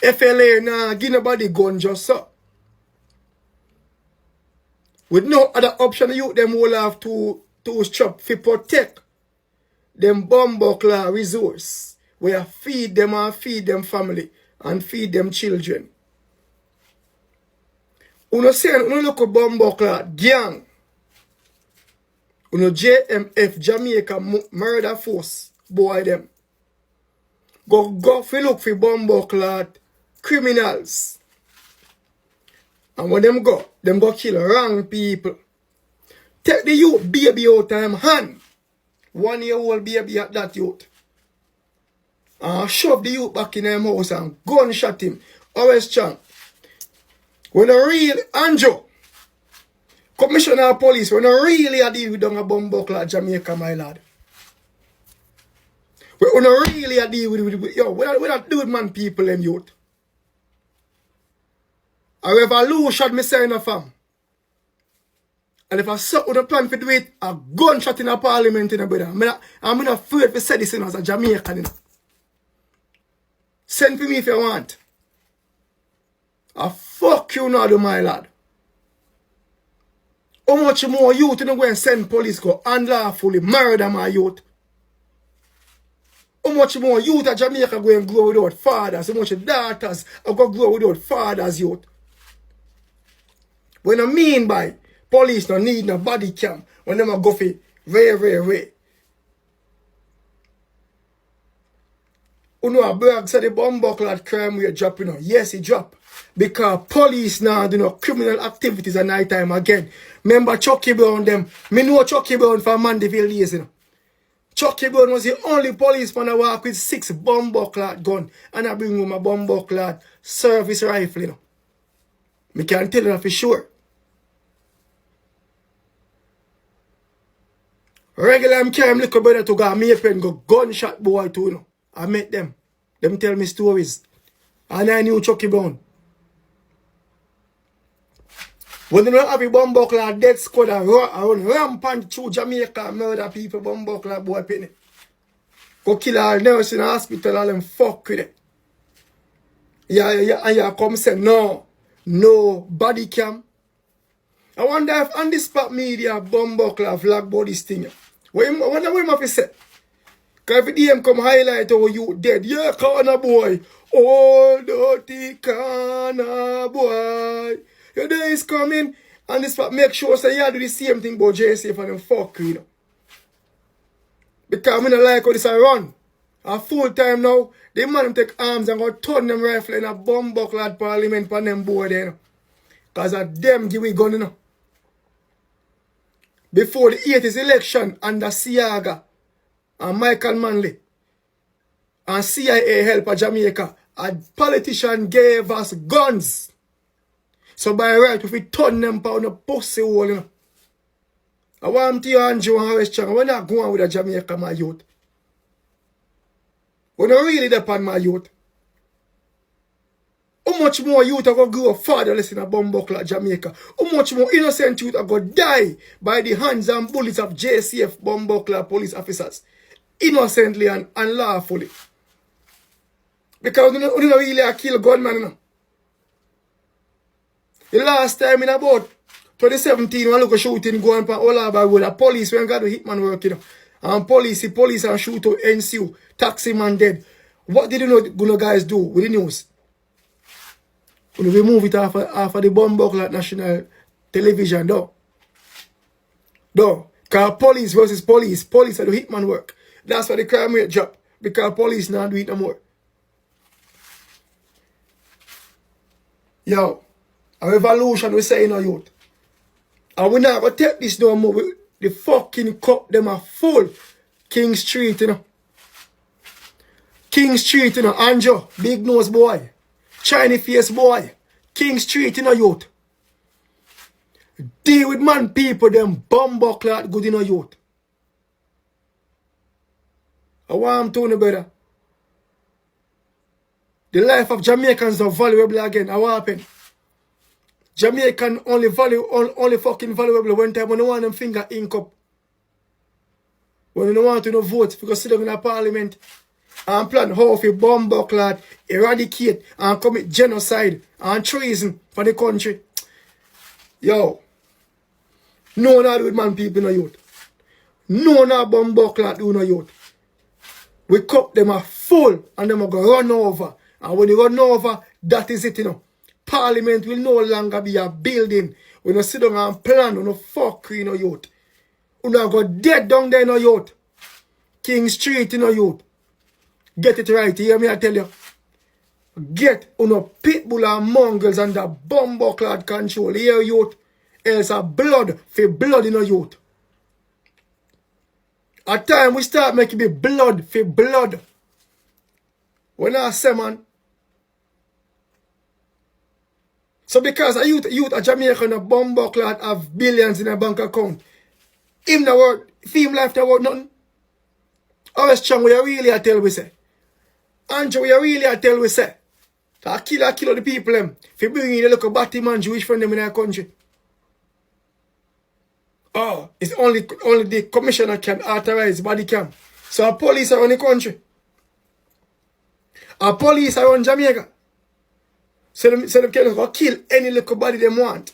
FLA nah give nobody gun just so. With no other option, the youth them will have to chop to protect them bomb buckler resource. Where feed them and feed them family and feed them children. Uno say, uno look at bomb buckler gang. Uno JMF Jamaica murder force boy them. Go for look for bomb buckler criminals. And when them go kill wrong people. Take the youth baby out of them hand. 1-year-old baby at that youth. And shove the youth back in them house and gunshot him. Always Chang. When a real Anjo, Commissioner of Police, when a really a deal with a bomb buckler Jamaica, my lad. When a really a deal with yo, we not do it, man, people them youth. However, Lucia me say in a fam. And if I suck with a plan for do it, a gunshot in a parliament in a brother. I'm not afraid to say this as a Jamaican. You know. Send for me if you want. I fuck you now, my lad. How much more youth you know go and send police go unlawfully murder my youth? How much more youth at Jamaica go and grow without fathers? How much daughters are going to grow without fathers, youth? When I mean by police don't need no body cam when them a go for way. You know a brag said the bomb buckler crime rate drop, you know. Yes, it drop. Because police now do no criminal activities at night time again. Remember Chucky Brown them. Me know Chucky Brown from Mandeville days, you know. Chucky Brown was the only policeman I walk with 6 bomb buckler gun. And I bring home a bomb buckler service rifle, you know. Me can tell you that for sure. Regular I'm carrying little brother to go me pen go gunshot boy too, you know. I met them. Them tell me stories. And I knew Chucky Brown. When they don't have a bomb buckler dead squad and run rampant through Jamaica murder people bomb buckler boy penny. Go kill all nurse in the hospital, all them fuck with it. And you come say, no body cam. I wonder if on the spot media bumbuckler flag about this thing. I wonder what him have to say. Because if the DM come highlight how you dead, yeah, corner boy. Oh, dirty corner boy. Your day is coming. And this spot make sure so you do the same thing about JC for them fuck, you know. Because I don't like how this I run. A full time now, the man take arms and go turn them rifle in a bumbuckler parliament for them board there, you know. Because of them give we gun, you know. Before the 80s election under Siaga and Michael Manley and CIA help of Jamaica, a politician gave us guns. So by right, if we turn them pound a pussy hole, you know. I want to Andrew and Harris Chang. We're not going with a Jamaica, my youth. We're not really depend my youth. How much more youth are going to grow up fatherless in a bumbuckler Jamaica? How much more innocent youth are going to die by the hands and bullets of JCF bumbuckler police officers? Innocently and unlawfully. Because we don't really kill gunmen, you know. The last time in about 2017, when I look at shooting going on all over with the police when got the hitman work, you know. And police and shoot to NCU, taxi man dead. What did you know guys do with the news? We remove it off of the bumbuckler national television, though. Because police versus police are the hitman work. That's why the crime rate drop. Because police not do it no more. Yo, a revolution we say in our youth. And we not going to take this no more. The fucking cup, them are full. King Street, you know. King Street, you know. Andrew, big nose boy. Chinese face boy. King Street, you know, youth. Deal with man people, them bumbuckler good in a youth. I want to know, brother. The life of Jamaicans are valuable again. What happened? Jamaican only fucking valuable one time when they want them finger ink up. When they want to vote because sit down in a parliament and plan how to bumbuckler, eradicate and commit genocide and treason for the country. Yo. No not with man people in the youth. No not bumbuckler do no youth. We cup them are full and them are going to run over. And when they run over, that is it, you know. Parliament will no longer be a building. We don't sit down and plan, we don't fuck in our youth. We don't go dead down there in our youth. King Street in our youth. Get it right, you hear me I tell you. Get on pitbull and mongrels under bumbuckler control here youth. Else a blood for blood in our youth. At time we start making me blood for blood. When I say man. So because a youth a Jamaican a bumbuckler have billions in a bank account. Him the word, theme life the word nothing. How strong we really a tell we say. Andrew we really a tell we say. A kill the people them. If you bring in a local Batman Jewish friend them in our country. Oh, it's only the commissioner can authorize body cam. So a police are on the country. A police are on Jamaica. So them can go kill any little body they want.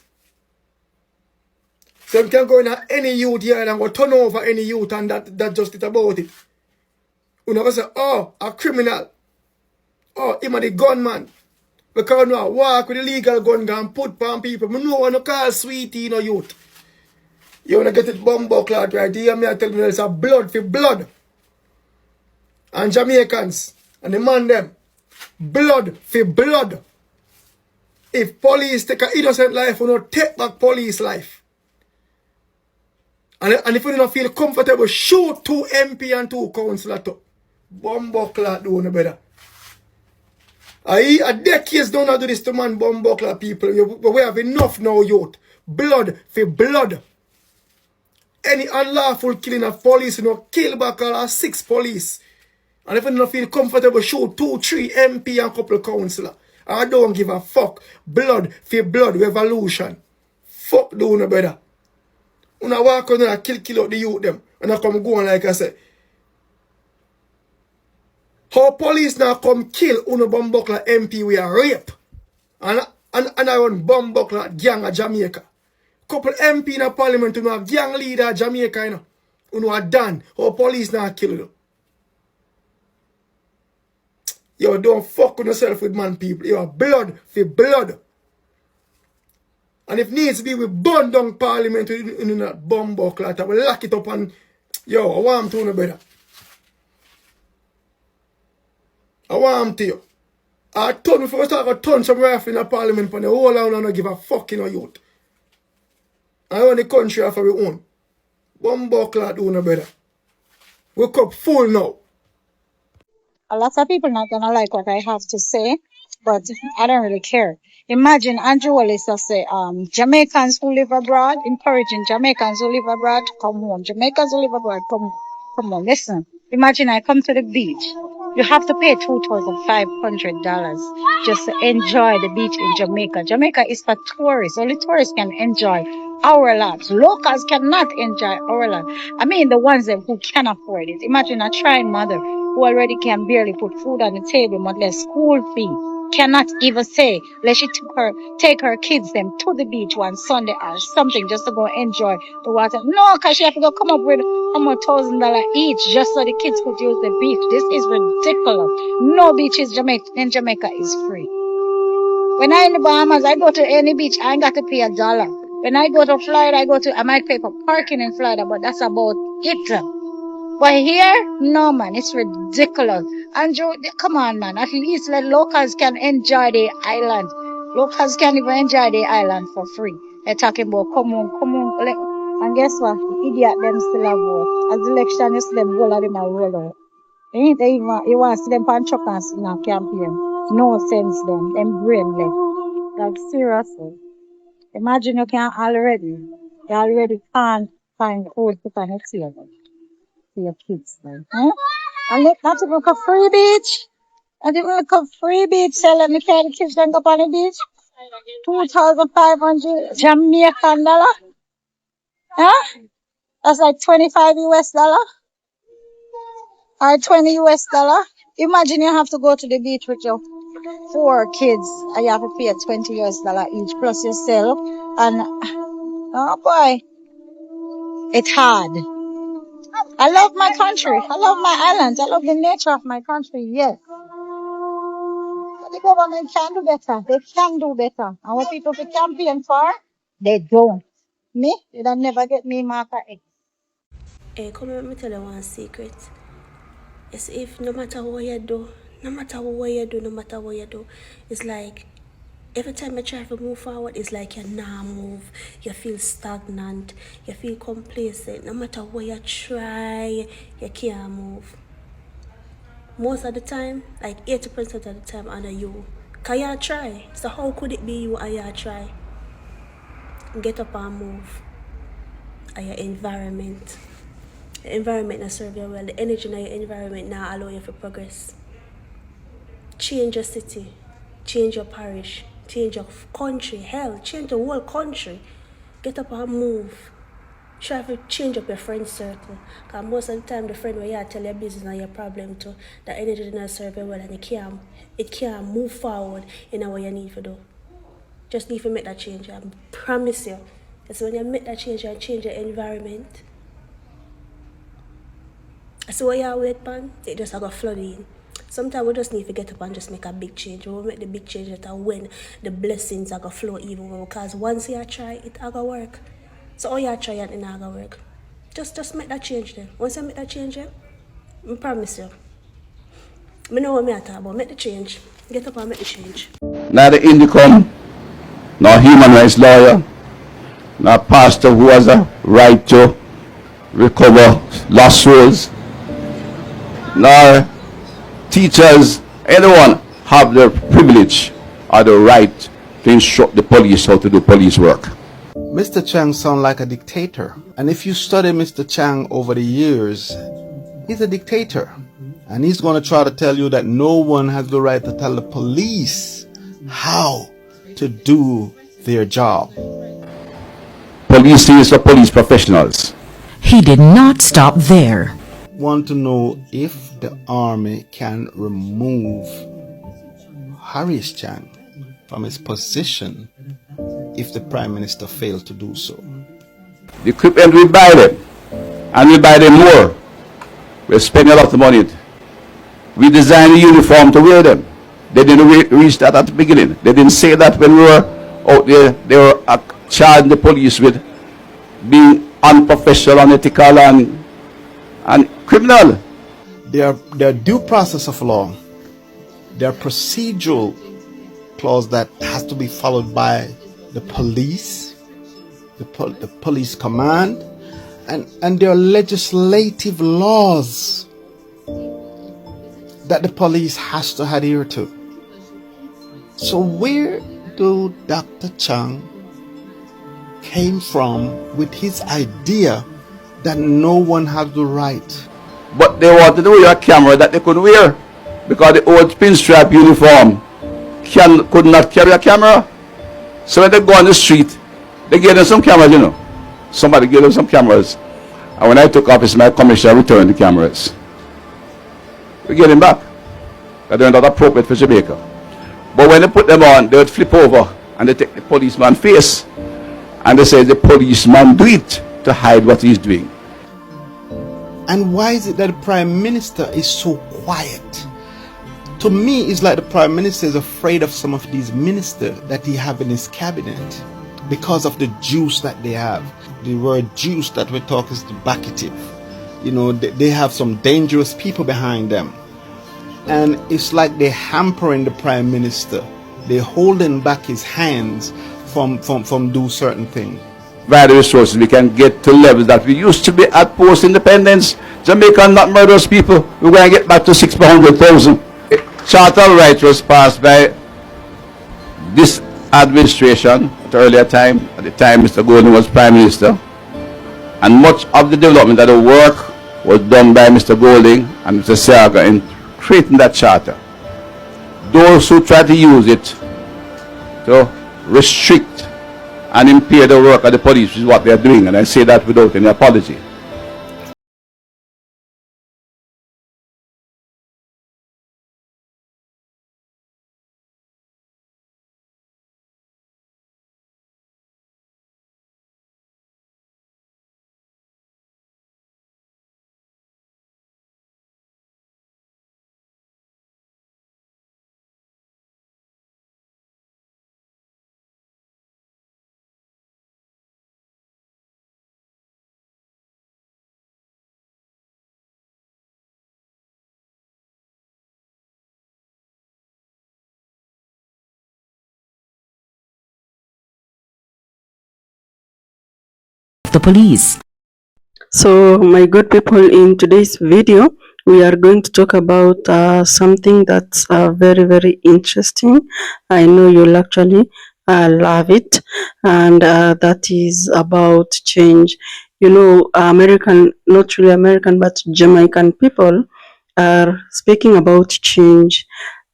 So them can go in any youth here and go turn over any youth and that just it about it. You never say, oh, a criminal. Oh, him a the gunman. Because now walk with the legal gun and put on people. I know when you call sweetie, you know, youth. You want to get it bumbuckler right here, me I tell you there's a blood for blood. And Jamaicans, and the man them, blood for blood. If police take an innocent life, we don't take back police life. And if you don't feel comfortable, shoot 2 MP and 2 councillors too. Bumbuckler do no better. A decades don't do this to man bumbuckler people. We have enough now, youth. Blood for blood. Any unlawful killing of police, you know, kill back all 6 police. And if you don't feel comfortable, shoot 2, 3 MP and couple councillors. I don't give a fuck. Blood for blood revolution. Fuck do no better. When I walk on and kill out the youth them. And I come go on like I say. How police now come kill Uno Bumbukla MP we are rape. And I run Bumbukla gang of Jamaica. Couple MP in the parliament who have gang leader of Jamaica, you know. Who are done. How police now kill you. Yo, don't fuck with yourself with man people. You are blood for blood. And if needs to be, we burn down parliament in that Bumbukla. We lock it up and yo, I want to know better. I want to you. I turn before we start to turn some rifle in the parliament and the whole I don't give a fuck in our youth. I own the country after we own. Bumbukla do no better. We cup full now. A lot of people not gonna like what I have to say, but I don't really care. Imagine Andrew Wallace say, Jamaicans who live abroad, encouraging Jamaicans who live abroad to come home. Jamaicans who live abroad, come home. Listen, imagine I come to the beach. You have to pay $2,500 just to enjoy the beach in Jamaica. Jamaica is for tourists. Only tourists can enjoy our land. Locals cannot enjoy our land. I mean the ones who can afford it. Imagine a trying mother who already can barely put food on the table, much less school fee. Cannot even say, let she take her kids them to the beach one Sunday or something just to go enjoy the water. No, because she have to go come up with almost $1,000 each just so the kids could use the beach. This is ridiculous. No beaches in Jamaica is free. When I in the Bahamas, I go to any beach, I ain't got to pay $1. When I go to Florida, I might pay for parking in Florida, but that's about it. But here, no man, it's ridiculous. Andrew, come on man, at least let locals can enjoy the island. Locals can't even enjoy the island for free. They're talking about come on. And guess what? The idiot them still have vote. As the election is them, all of them are roll out. You want to see them pan truck and in a campaign. No sense them brainless. Like seriously. Imagine you already can't find food to find a table. For your kids, man. Huh? And not even a free beach. Not even a free beach. So let me carry the kids then go on the beach. 2,500 Jamaican dollar. Huh? That's like $25 or $20. Imagine you have to go to the beach with your 4 kids and you have to pay $20 each plus yourself. And oh boy, it's hard. I love my country. I love my islands. I love the nature of my country, yes. But the government can do better. They can do better. And what people be campaign for, they don't. Me? They'll never get me marker X. Hey, come let me tell you one secret. It's if no matter what you do, it's like every time you try to move forward, it's like you not move. You feel stagnant. You feel complacent. No matter what you try, you can't move. Most of the time, like 80% of the time, under you. Because you try. So how could it be you and you try? Get up and move. And your environment. The environment not serve you well. The energy in your environment now allow you to progress. Change your city. Change your parish. Change your country, hell, change the whole country. Get up and move. Try to change up your friend circle. Because most of the time, the friend where you tell your business and your problem to, the energy does not serve you well and it can't move forward in what you need to do. Just need to make that change. I promise you. Because when you make that change, you change your environment. So when you wait, man, it just got flood in. Sometimes we just need to get up and just make a big change. We will make the big change that when the blessings are going to flow even more. Because once you try, it are going to work. So all you try and it not going to work. Just make that change then. Once you make that change then, I promise you. I know what I'm talking about. Make the change. Get up and make the change. Neither Indicom, nor human rights lawyer, nor pastor who has a right to recover lost souls, nor teachers, anyone have the privilege or the right to instruct the police how to do police work. Mr. Chang sounds like a dictator. And if you study Mr. Chang over the years, he's a dictator. And he's going to try to tell you that no one has the right to tell the police how to do their job. Police is for police professionals. He did not stop there. Want to know if the army can remove Harris Chang from his position if the Prime Minister failed to do so. The equipment we buy them, and we buy them more. We're spending a lot of money. We design a uniform to wear them. They didn't reach that at the beginning. They didn't say that when we were out there. They were charging the police with being unprofessional, unethical, and criminal. There are due process of law. There are procedural clause that has to be followed by the police, the police command, and there are legislative laws that the police has to adhere to. So where do Dr. Chang came from with his idea that no one has the right? But they wanted to wear a camera that they couldn't wear because the old pinstripe uniform could not carry a camera. So when they go on the street, they gave them some cameras, you know. Somebody gave them some cameras. And when I took office, my commissioner returned the cameras. We get them back. Because they're not appropriate for Jamaica. But when they put them on, they would flip over and they take the policeman's face. And they say the policeman do it to hide what he's doing. And why is it that the Prime Minister is so quiet? To me, it's like the Prime Minister is afraid of some of these ministers that he have in his cabinet because of the juice that they have. The word juice that we talk is the backative. You know, they have some dangerous people behind them. And it's like they're hampering the Prime Minister. They're holding back his hands from do certain things. By the resources, we can get to levels that we used to be at post-independence. Jamaica not murderous people. We're going to get back to 600,000. Charter of Rights was passed by this administration at the earlier time. At the time, Mr. Gordon was Prime Minister. And much of the development of the work was done by Mr. Golding and Mr. Seaga in creating that charter. Those who try to use it to restrict and impair the work of the police is what they are doing, and I say that without any apology. The police. So my good people, in today's video we are going to talk about something that's very interesting. I know you'll actually love it, and that is about change. You know, not really American, but Jamaican people are speaking about change.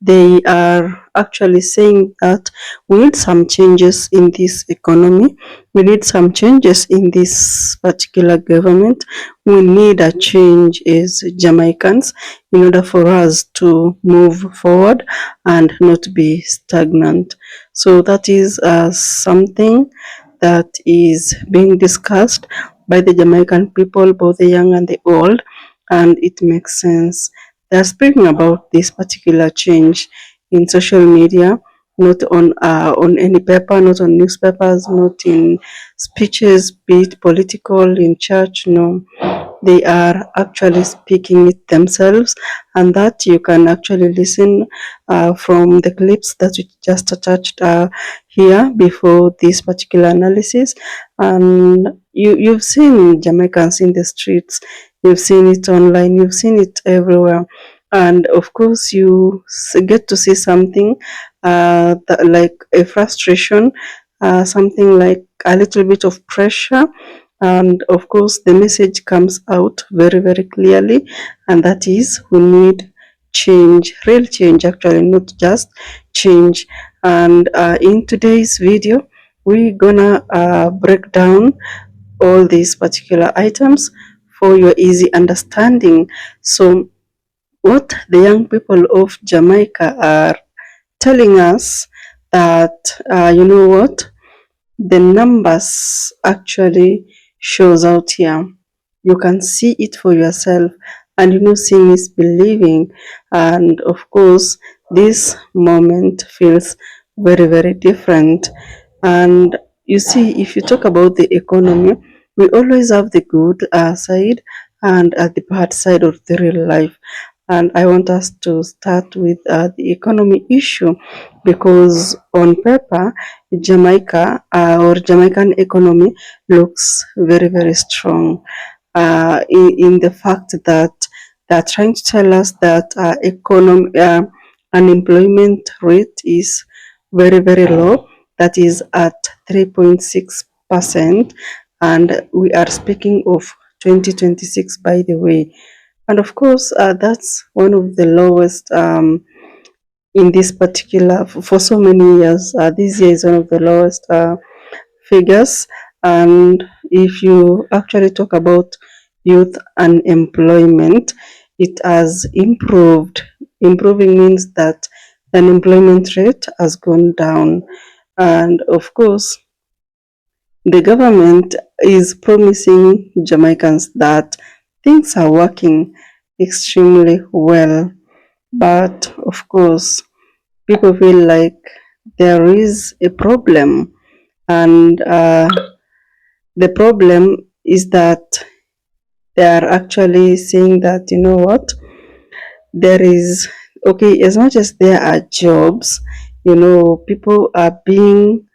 They are actually saying that we need some changes in this economy. We need some changes in this particular government. We need a change as Jamaicans in order for us to move forward and not be stagnant. So that is something that is being discussed by the Jamaican people, both the young and the old, and it makes sense. They're speaking about this particular change in social media, not on any paper, not on newspapers, not in speeches, be it political, in church. No, they are actually speaking it themselves, and that you can actually listen from the clips that we just attached here before this particular analysis. And you've seen Jamaicans in the streets, you've seen it online, you've seen it everywhere. And of course, you get to see something that, like a frustration, something like a little bit of pressure. And of course, the message comes out very clearly, and that is we need change, real change, actually, not just change. And in today's video, we're gonna break down all these particular items for your easy understanding. So what the young people of Jamaica are telling us that, you know what, the numbers actually shows out here. You can see it for yourself, and you know, seeing is believing. And of course, this moment feels very, very different. And you see, if you talk about the economy, we always have the good side and the bad side of the real life. And I want us to start with the economy issue, because on paper, Jamaica or Jamaican economy looks very, very strong. In the fact that they're trying to tell us that unemployment rate is very, very low. That is at 3.6%, and we are speaking of 2026, by the way. And of course, that's one of the lowest in this particular for so many years. This year is one of the lowest figures. And if you actually talk about youth unemployment, it has improved. Improving means that the unemployment rate has gone down. And of course, the government is promising Jamaicans that things are working extremely well. But of course, people feel like there is a problem, and the problem is that they are actually saying that, you know what, there is, okay, as much as there are jobs, you know, people are being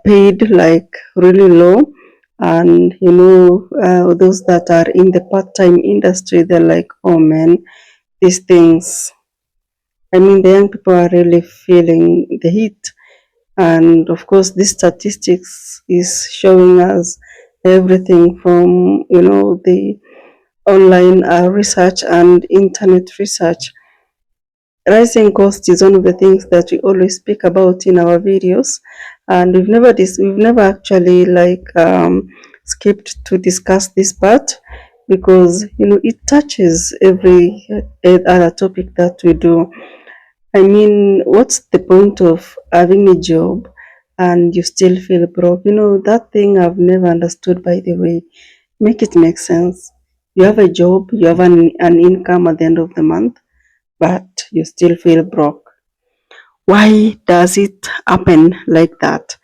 paid like really low. And you know, those that are in the part-time industry, they're like, oh man, these things, I mean, the young people are really feeling the heat. And of course, this statistics is showing us everything from, you know, the online research and internet research. Rising cost is one of the things that we always speak about in our videos, and we've never actually like skipped to discuss this part, because you know it touches every other topic that we do. I mean, what's the point of having a job and you still feel broke? You know, that thing I've never understood, by the way. Make it make sense. You have a job, you have an income at the end of the month, but you still feel broke. Why does it happen like that?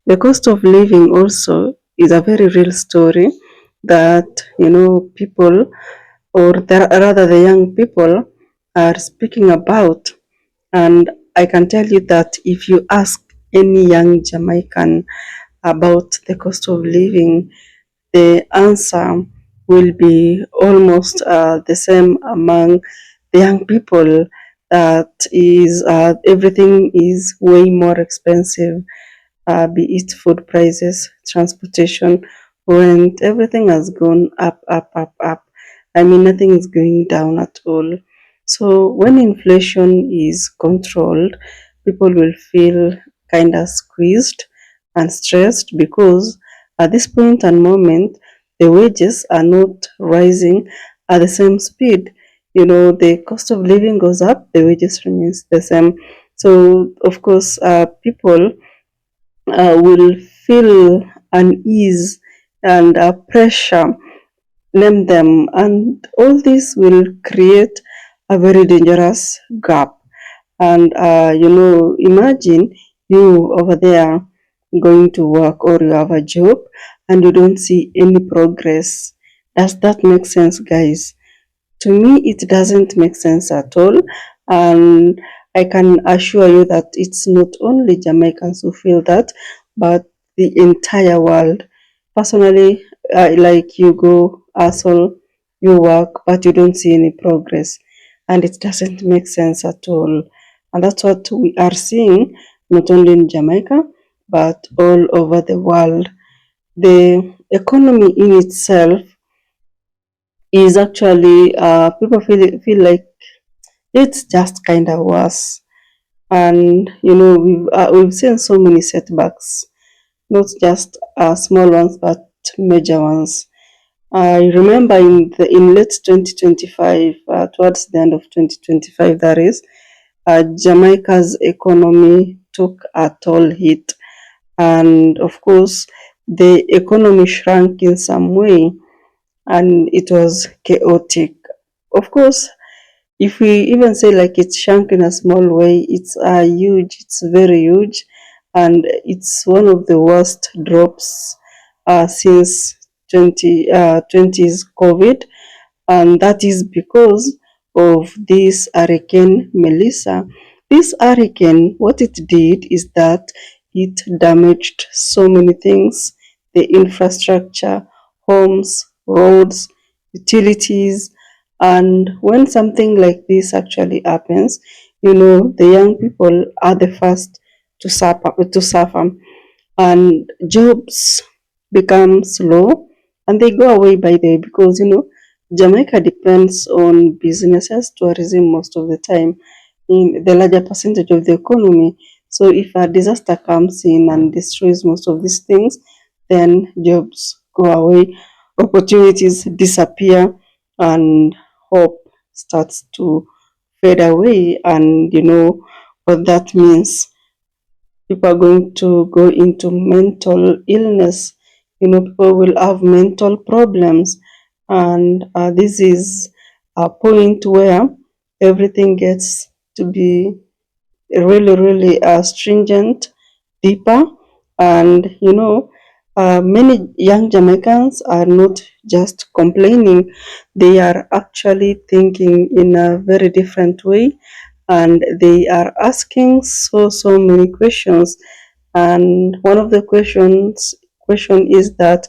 The cost of living also is a very real story that, you know, people, or rather the young people, are speaking about. And I can tell you that if you ask any young Jamaican about the cost of living, the answer will be almost the same among the young people. That is, everything is way more expensive, be it food prices, transportation, rent, everything has gone up, up, up, up. I mean, nothing is going down at all. So when inflation is controlled, people will feel kind of squeezed and stressed, because at this point and moment, the wages are not rising at the same speed. You know, the cost of living goes up, the wages remains the same. So of course, people will feel unease and pressure, name them, and all this will create a very dangerous gap. And you know, imagine you over there going to work, or you have a job and you don't see any progress. Does that make sense, guys? To me, it doesn't make sense at all. And I can assure you that it's not only Jamaicans who feel that, but the entire world. Personally, like you go hustle, you work, but you don't see any progress. And it doesn't make sense at all. And that's what we are seeing, not only in Jamaica, but all over the world. The economy in itself is actually, people feel like it's just kind of worse. And you know, we've seen so many setbacks, not just small ones, but major ones. I remember in late 2025, towards the end of 2025, that is, Jamaica's economy took a toll hit, and of course, the economy shrank in some way, and it was chaotic. Of course, if we even say like it's shrunk in a small way, it's huge, it's very huge, and it's one of the worst drops since 2020's COVID, and that is because of this hurricane Melissa. This hurricane, what it did is that it damaged so many things: the infrastructure, homes, roads, utilities. And when something like this actually happens, the young people are the first to suffer, and jobs become slow, and they go away by day, because Jamaica depends on businesses, tourism most of the time, in the larger percentage of the economy. So if a disaster comes in and destroys most of these things, then jobs go away, opportunities disappear, and hope starts to fade away. And what that means: people are going to go into mental illness. People will have mental problems, and this is a point where everything gets to be really, really stringent, deeper. And many young Jamaicans are not just complaining, they are actually thinking in a very different way, and they are asking so many questions. And one of the question is that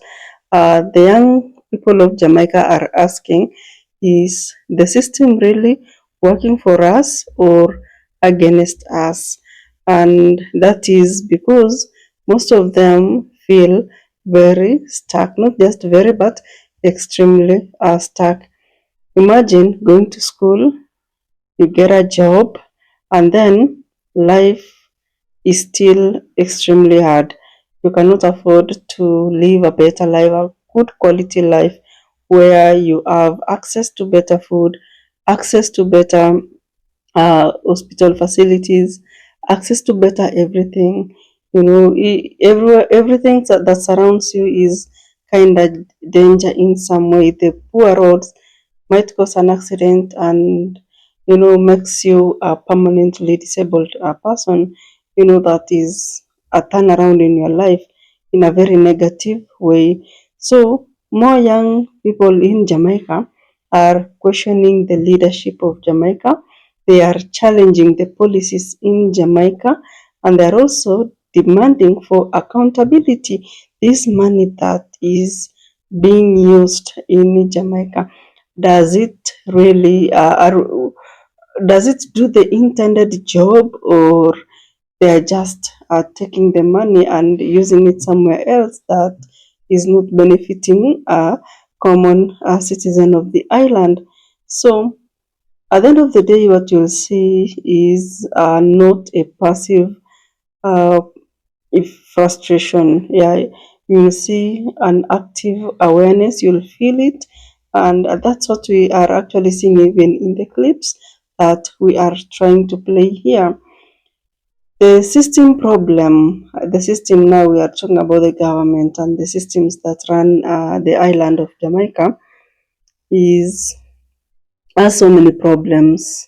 the young people of Jamaica are asking: is the system really working for us or against us? And that is because most of them feel very stuck, not just very, but extremely stuck. Imagine going to school, you get a job, and then life is still extremely hard. You cannot afford to live a better life, a good quality life, where you have access to better food, access to better hospital facilities, access to better everything. Everything that surrounds you is kind of danger in some way. The poor roads might cause an accident, and makes you a permanently disabled person. That is a turnaround in your life in a very negative way. So more young people in Jamaica are questioning the leadership of Jamaica. They are challenging the policies in Jamaica, and they're also demanding for accountability. This money that is being used in Jamaica, does it really does it do the intended job, or they are just taking the money and using it somewhere else that is not benefiting a common citizen of the island? So at the end of the day, what you'll see is not a passive uh, frustration. Yeah, you'll see an active awareness, you'll feel it, and that's what we are actually seeing even in the clips that we are trying to play here. The system problem, the system, now we are talking about the government and the systems that run the island of Jamaica, has so many problems.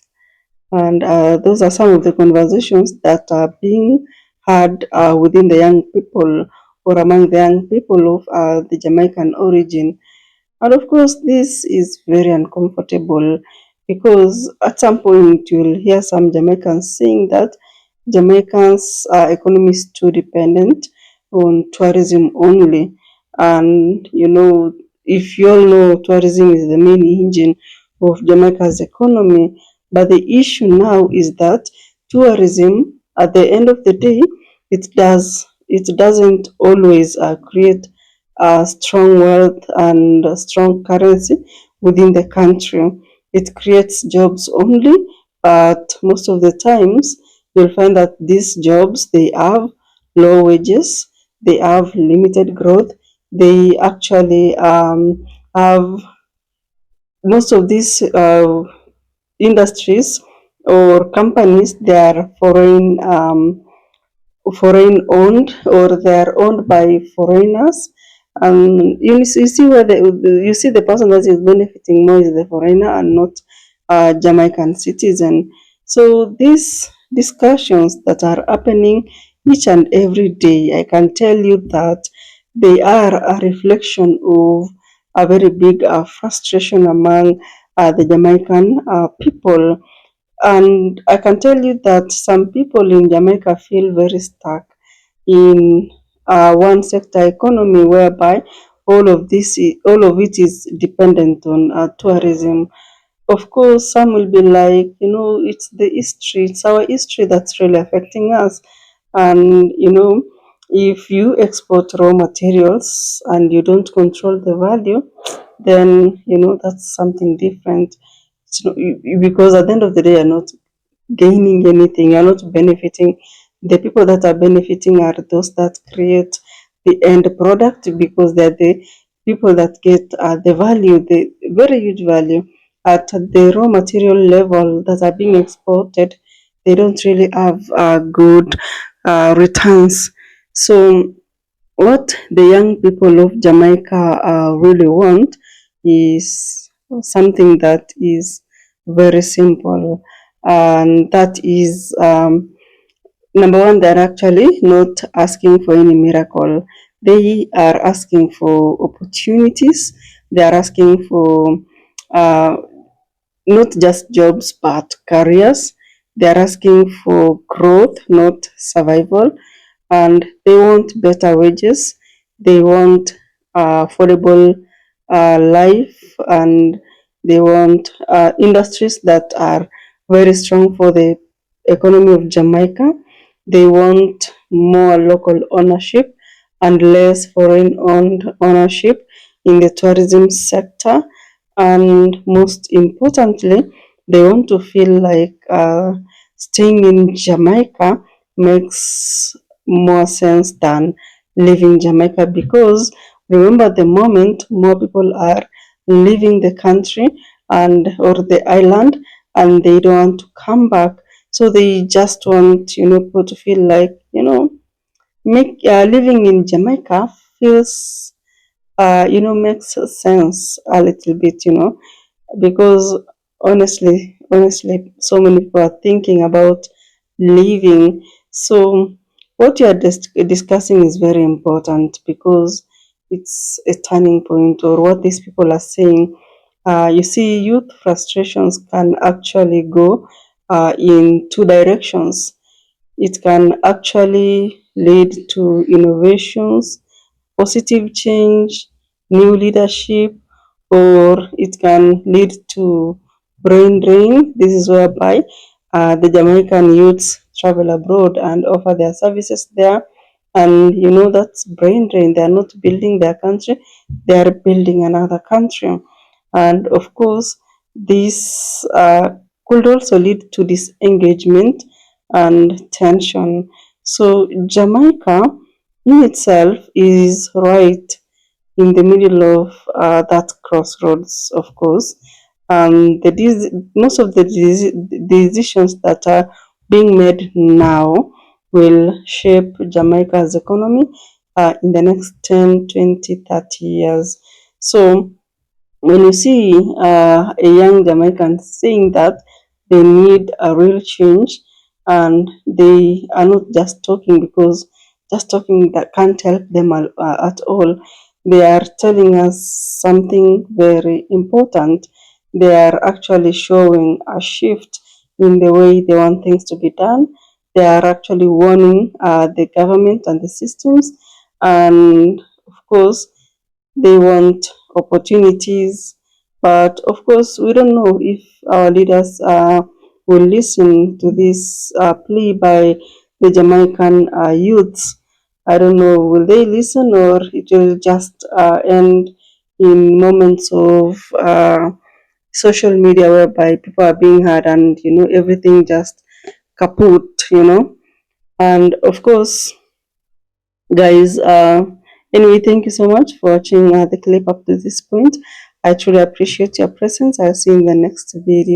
And those are some of the conversations that are being had within the young people, or among the young people of the Jamaican origin. And of course, this is very uncomfortable, because at some point you'll hear some Jamaicans saying that Jamaicans' economy is too dependent on tourism only. And if you all know, tourism is the main engine of Jamaica's economy. But the issue now is that tourism, at the end of the day, it doesn't always create a strong wealth and a strong currency within the country. It creates jobs only, but most of the times you'll find that these jobs, they have low wages, they have limited growth, they actually have most of these industries or companies, they are foreign owned, or they are owned by foreigners. And you see where you see the person that is benefiting more is the foreigner and not Jamaican citizen. So these discussions that are happening each and every day, I can tell you that they are a reflection of a very big frustration among the Jamaican people. And I can tell you that some people in Jamaica feel very stuck in one sector economy, whereby all of it is dependent on tourism. Of course, some will be like, it's the history, it's our history that's really affecting us. And, if you export raw materials and you don't control the value, then, that's something different. Because at the end of the day, you're not gaining anything, you're not benefiting. The people that are benefiting are those that create the end product, because they're the people that get the value, the very huge value at the raw material level that are being exported. They don't really have good returns. So what the young people of Jamaica really want is something that is very simple, and that is, number one, they're actually not asking for any miracle. They are asking for opportunities. They are asking for uh, not just jobs but careers. They are asking for growth, not survival, and they want better wages. They want affordable life, and they want industries that are very strong for the economy of Jamaica. They want more local ownership and less foreign owned ownership in the tourism sector. And most importantly, they want to feel like staying in Jamaica makes more sense than leaving Jamaica, because remember, the moment more people are leaving the country and or the island, and they don't want to come back, so they just want people to feel like make living in Jamaica feels makes sense a little bit, because honestly, so many people are thinking about leaving. So what you are discussing is very important, because it's a turning point, or what these people are saying. You see, youth frustrations can actually go in two directions. It can actually lead to innovations, positive change, new leadership, or it can lead to brain drain. This is whereby the Jamaican youths travel abroad and offer their services there. And that's brain drain. They are not building their country, they are building another country. And of course, this could also lead to disengagement and tension. So, Jamaica in itself is right in the middle of that crossroads, of course. Most of the decisions that are being made now will shape Jamaica's economy in the next 10, 20, 30 years. So, when you see a young Jamaican saying that they need a real change, and they are not just talking, because just talking that can't help them at all. They are telling us something very important. They are actually showing a shift in the way they want things to be done. They are actually warning the government and the systems, and of course, they want opportunities. But of course, we don't know if our leaders will listen to this plea by the Jamaican youths. I don't know, will they listen, or it will just end in moments of social media, whereby people are being heard and everything just kaput. And of course, guys, anyway, thank you so much for watching the clip up to this point. I truly appreciate your presence. I'll see you in the next video.